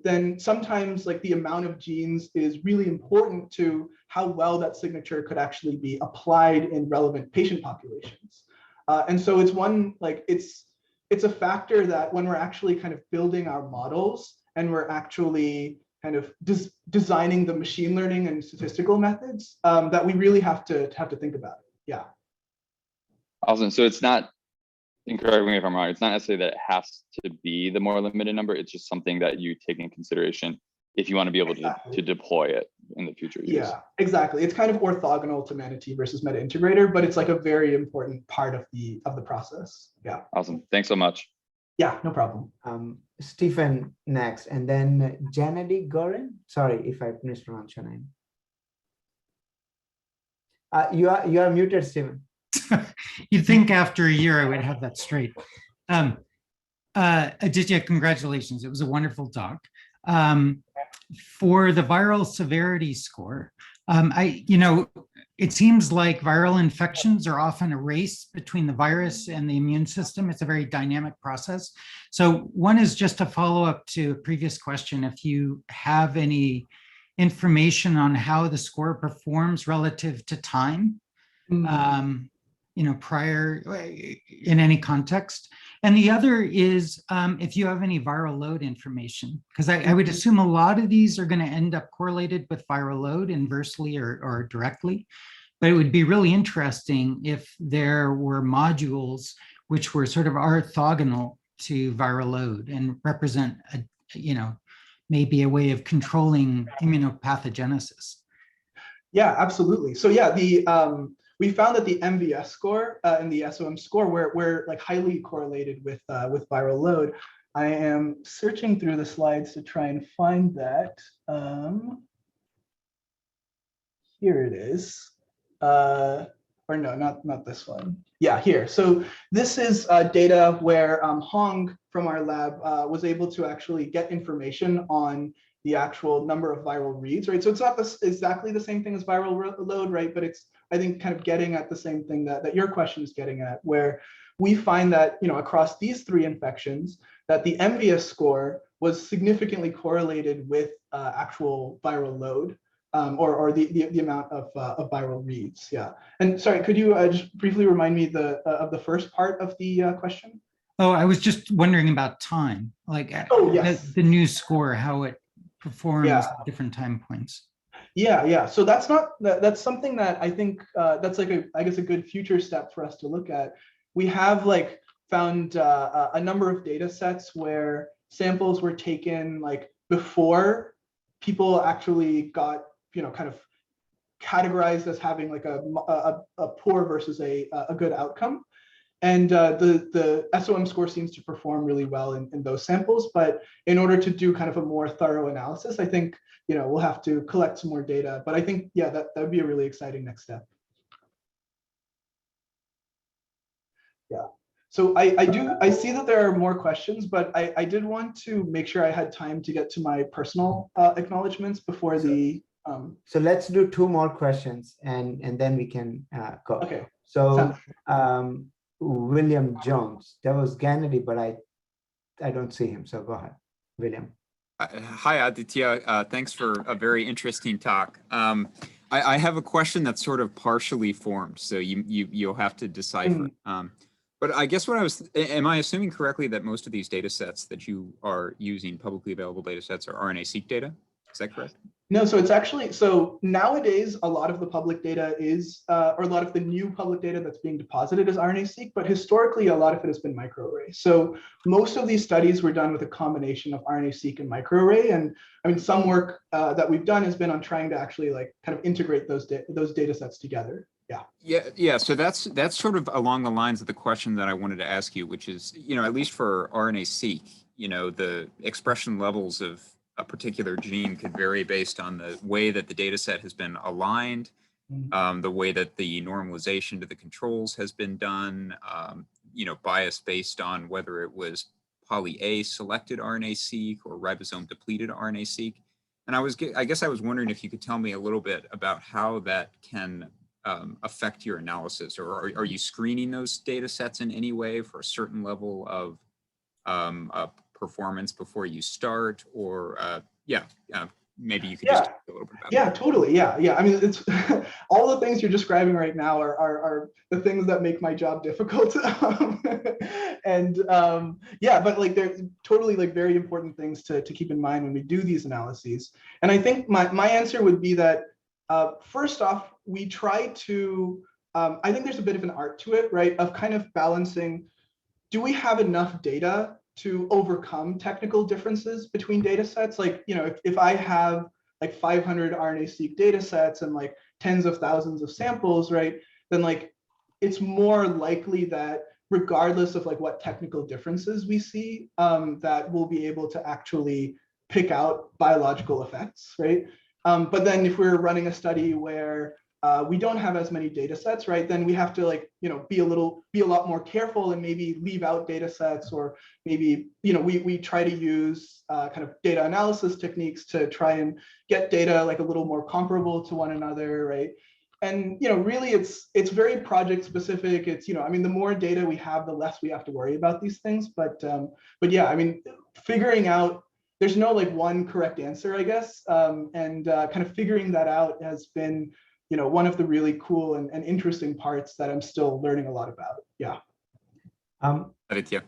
then sometimes like the amount of genes is really important to how well that signature could actually be applied in relevant patient populations. And so it's one, like it's a factor that when we're actually kind of building our models and we're actually kind of designing the machine learning and statistical methods, that we really have to think about it. Yeah. Awesome. So it's not, and correct me if I'm wrong, it's not necessarily that it has to be the more limited number. It's just something that you take in consideration if you want to be able to deploy it in the future use. Yeah, exactly. It's kind of orthogonal to Manatee versus meta integrator, but it's like a very important part of the process. Yeah. Awesome. Thanks so much. Yeah, no problem. Stephen next, and then Janedy Gorin. Sorry if I mispronounced your name. You are muted, Stephen. You'd think after a year I would have that straight. Aditya, congratulations. It was a wonderful talk. For the viral severity score, it seems like viral infections are often a race between the virus and the immune system. It's a very dynamic process. So one is just a follow-up to a previous question. If you have any information on how the score performs relative to time, prior in any context. And the other is if you have any viral load information, because I would assume a lot of these are going to end up correlated with viral load inversely or directly. But it would be really interesting if there were modules which were sort of orthogonal to viral load and represent, maybe a way of controlling immunopathogenesis. Yeah, absolutely. So yeah, we found that the MVS score and the SOM score were like highly correlated with viral load. I am searching through the slides to try and find that. Here it is. Or no, not this one. Yeah, here. So this is data where Hong from our lab was able to actually get information on the actual number of viral reads, right? So it's not exactly the same thing as viral load, right? But it's, I think, kind of getting at the same thing that your question is getting at, where we find that, across these 3 infections, that the MVS score was significantly correlated with actual viral load. Or the amount of viral reads, yeah. And sorry, could you just briefly remind me of the first part of the question? Oh, I was just wondering about time, like yes. the new score, how it performs at different time points. Yeah. So that's something that I think that's like I guess a good future step for us to look at. We have found a number of data sets where samples were taken before people actually got kind of categorized as having a poor versus a good outcome. And the SOM score seems to perform really well in those samples. But in order to do kind of a more thorough analysis, I think, we'll have to collect some more data. But I think, yeah, that would be a really exciting next step. Yeah. So I see that there are more questions, but I did want to make sure I had time to get to my personal acknowledgements before the So let's do 2 more questions and then we can go. Okay. So William Jones, that was Gennady, but I don't see him. So go ahead, William. Hi, Aditya. Thanks for a very interesting talk. I have a question that's sort of partially formed, so you'll have to decipher. But I guess am I assuming correctly that most of these data sets that you are using, publicly available data sets, are RNA-seq data? Is that correct? No, so it's actually, so nowadays, a lot of the public data is, or a lot of the new public data that's being deposited is RNA-seq, but historically, a lot of it has been microarray. So most of these studies were done with a combination of RNA-seq and microarray. And I mean, some work that we've done has been on trying to actually kind of integrate those data sets together. Yeah. So that's sort of along the lines of the question that I wanted to ask you, which is, at least for RNA-seq, the expression levels of a particular gene could vary based on the way that the data set has been aligned, the way that the normalization to the controls has been done, bias based on whether it was poly A selected RNA-seq or ribosome depleted RNA-seq. And I guess I was wondering if you could tell me a little bit about how that can affect your analysis, or are you screening those data sets in any way for a certain level of performance before you start, or maybe you could just talk a little bit about that. Totally. Yeah. I mean, it's all the things you're describing right now are the things that make my job difficult. But they're totally very important things to keep in mind when we do these analyses. And I think my answer would be that first off, we try to, I think there's a bit of an art to it, right? Of kind of balancing, do we have enough data to overcome technical differences between data sets? If I have 500 RNA-seq data sets and tens of thousands of samples, right? Then it's more likely that regardless of what technical differences we see, that we'll be able to actually pick out biological effects, right? But then if we're running a study where we don't have as many data sets, right? Then we have to like, be a lot more careful and maybe leave out data sets, or maybe, we try to use kind of data analysis techniques to try and get data like a little more comparable to one another, right? And, really it's very project specific. It's, I mean, the more data we have, the less we have to worry about these things. But yeah, I mean, figuring out, there's no like one correct answer, I guess. And kind of figuring that out has been, one of the really cool and interesting parts that I'm still learning a lot about. Yeah. Aditya.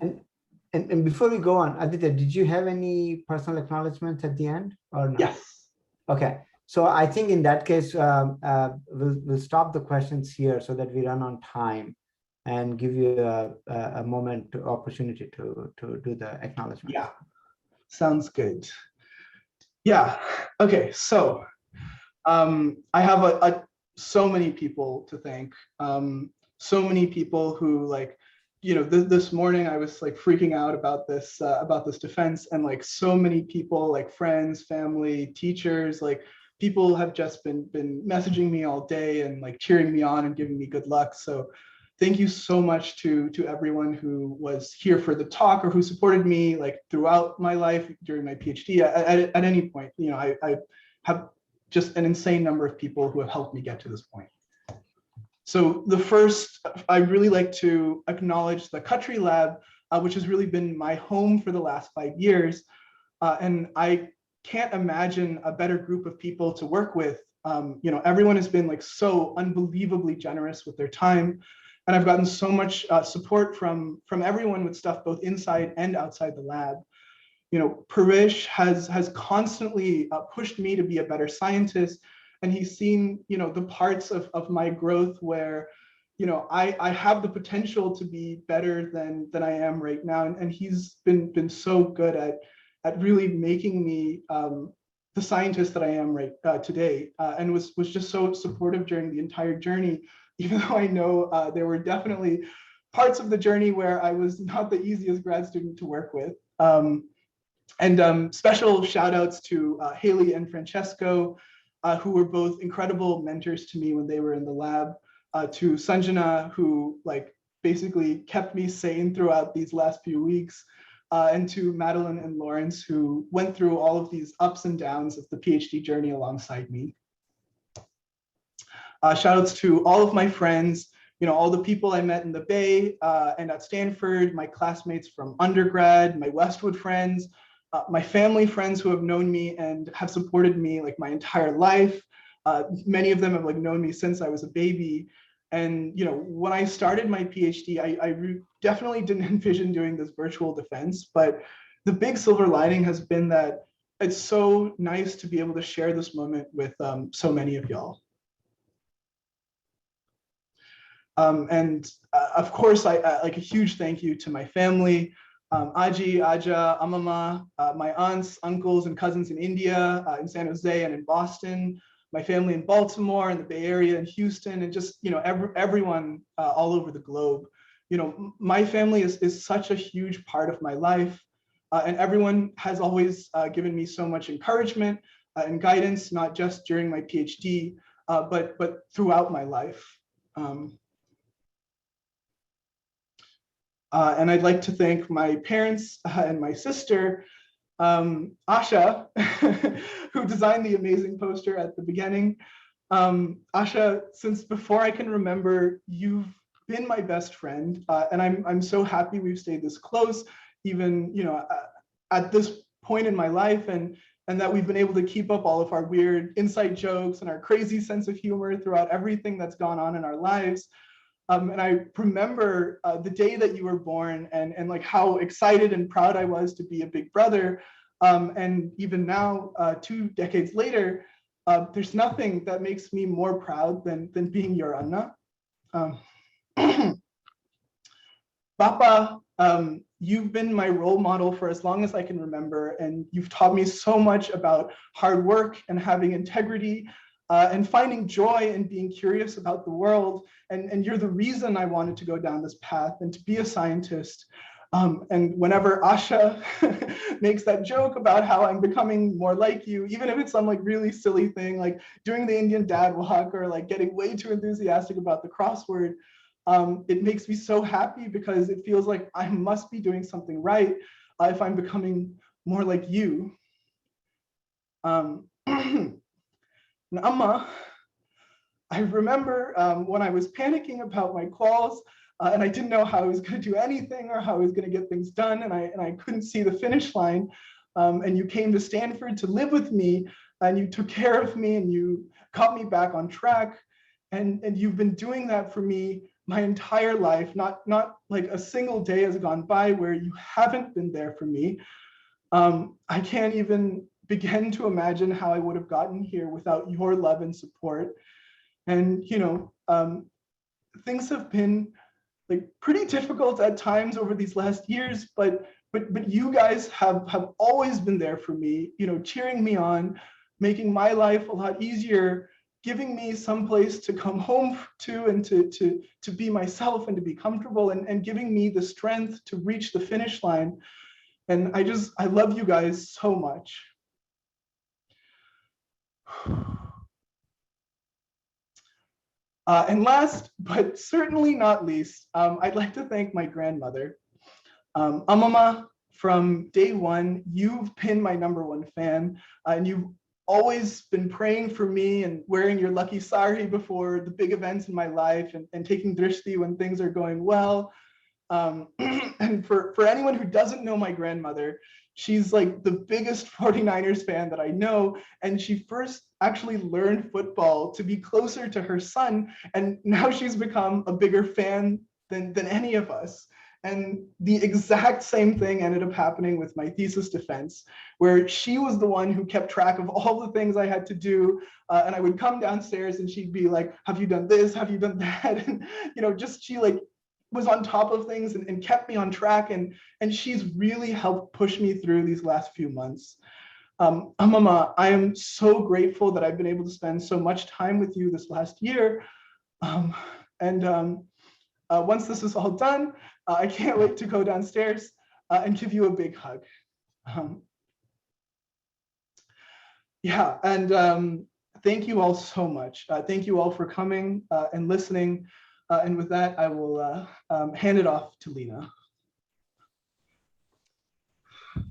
And before we go on, Aditya, did you have any personal acknowledgements at the end or not? Yes. Okay. So I think in that case, we'll stop the questions here so that we run on time and give you a moment opportunity to do the acknowledgement. Yeah. Sounds good. Yeah. Okay. So I have so many people to thank. So many people who like, this morning I was like freaking out about this defense, and like so many people, like friends, family, teachers, like people have just been messaging me all day and like cheering me on and giving me good luck. So thank you so much to everyone who was here for the talk or who supported me like throughout my life during my PhD at any point. I have just an insane number of people who have helped me get to this point. So the first, I'd really like to acknowledge the Khatri Lab, which has really been my home for the last 5 years. And I can't imagine a better group of people to work with. Everyone has been like so unbelievably generous with their time. And I've gotten so much support from everyone with stuff both inside and outside the lab. Parish has constantly pushed me to be a better scientist, and he's seen, the parts of my growth where, I have the potential to be better than I am right now. And he's been so good at really making me the scientist that I am right today, and was just so supportive during the entire journey, even though I know there were definitely parts of the journey where I was not the easiest grad student to work with. And special shout outs to Haley and Francesco, who were both incredible mentors to me when they were in the lab, to Sanjana, who like basically kept me sane throughout these last few weeks, and to Madeline and Lawrence, who went through all of these ups and downs of the PhD journey alongside me. Shout outs to all of my friends, all the people I met in the Bay and at Stanford, my classmates from undergrad, my Westwood friends, my family friends who have known me and have supported me like my entire life. Many of them have like known me since I was a baby. And when I started my PhD, I definitely didn't envision doing this virtual defense, but the big silver lining has been that it's so nice to be able to share this moment with so many of y'all. And of course, I like a huge thank you to my family, Aji, Aja, Amama, my aunts, uncles, and cousins in India, in San Jose and in Boston, my family in Baltimore, in the Bay Area, in Houston, and just everyone all over the globe. My family is such a huge part of my life, and everyone has always given me so much encouragement and guidance, not just during my PhD, but throughout my life. And I'd like to thank my parents and my sister, Asha, who designed the amazing poster at the beginning. Asha, since before I can remember, you've been my best friend, and I'm so happy we've stayed this close, even at this point in my life, and that we've been able to keep up all of our weird inside jokes and our crazy sense of humor throughout everything that's gone on in our lives. And I remember the day that you were born and like how excited and proud I was to be a big brother. And even now, 2 decades later, there's nothing that makes me more proud than being your Anna. Papa, you've been my role model for as long as I can remember, and you've taught me so much about hard work and having integrity, and finding joy and being curious about the world. And you're the reason I wanted to go down this path and to be a scientist. And whenever Asha makes that joke about how I'm becoming more like you, even if it's some like really silly thing, like doing the Indian dad walk or like getting way too enthusiastic about the crossword, it makes me so happy because it feels like I must be doing something right if I'm becoming more like you. Amma, I remember when I was panicking about my quals and I didn't know how I was going to do anything or how I was going to get things done, and I couldn't see the finish line. And you came to Stanford to live with me, and you took care of me, and you got me back on track. And you've been doing that for me my entire life. Not like a single day has gone by where you haven't been there for me. I can't even begin to imagine how I would have gotten here without your love and support. And things have been like pretty difficult at times over these last years, but you guys have always been there for me, cheering me on, making my life a lot easier, giving me some place to come home to and to be myself and to be comfortable, and giving me the strength to reach the finish line. And I love you guys so much. And last, but certainly not least, I'd like to thank my grandmother. Amama, from day one, you've been my #1 fan, and you've always been praying for me and wearing your lucky sari before the big events in my life, and taking drishti when things are going well. And for anyone who doesn't know my grandmother, she's like the biggest 49ers fan that I know. And she first actually learned football to be closer to her son. And now she's become a bigger fan than any of us. And the exact same thing ended up happening with my thesis defense, where she was the one who kept track of all the things I had to do. And I would come downstairs and she'd be like, have you done this? Have you done that? And, she like was on top of things and kept me on track. And she's really helped push me through these last few months. Amama, I am so grateful that I've been able to spend so much time with you this last year. Once this is all done, I can't wait to go downstairs and give you a big hug. Thank you all so much. Thank you all for coming and listening. And with that, I will hand it off to Lena.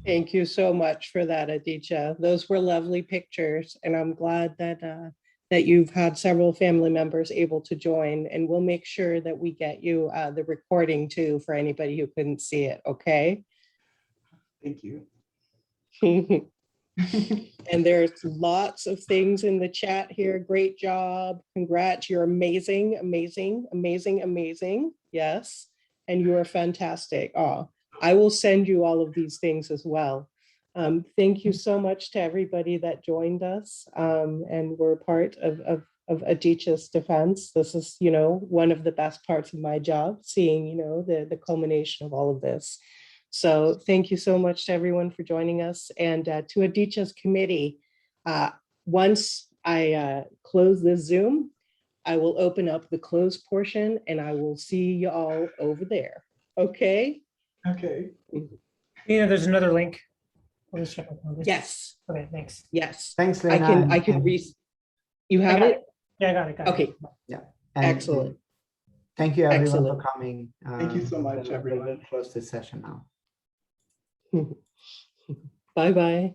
Thank you so much for that, Aditya. Those were lovely pictures, and I'm glad that you've had several family members able to join, and we'll make sure that we get you the recording too for anybody who couldn't see it, okay? Thank you. And there's lots of things in the chat here. Great job. Congrats. You're amazing, amazing, amazing, amazing. Yes. And you are fantastic. Oh, I will send you all of these things as well. Thank you so much to everybody that joined us and were part of Aditya's defense. This is, one of the best parts of my job, seeing, the culmination of all of this. So thank you so much to everyone for joining us, and to Aditya's committee. Once I close this Zoom, I will open up the closed portion and I will see you all over there. Okay? Okay. There's another link. We'll just check on this. Yes. Okay, thanks. Yes. Thanks, Lena. I can you have it? Yeah, I got it. Okay. Yeah. And Excellent. Thank you everyone Excellent. for coming. Thank you so much, everyone. We'll close this session now. Bye-bye.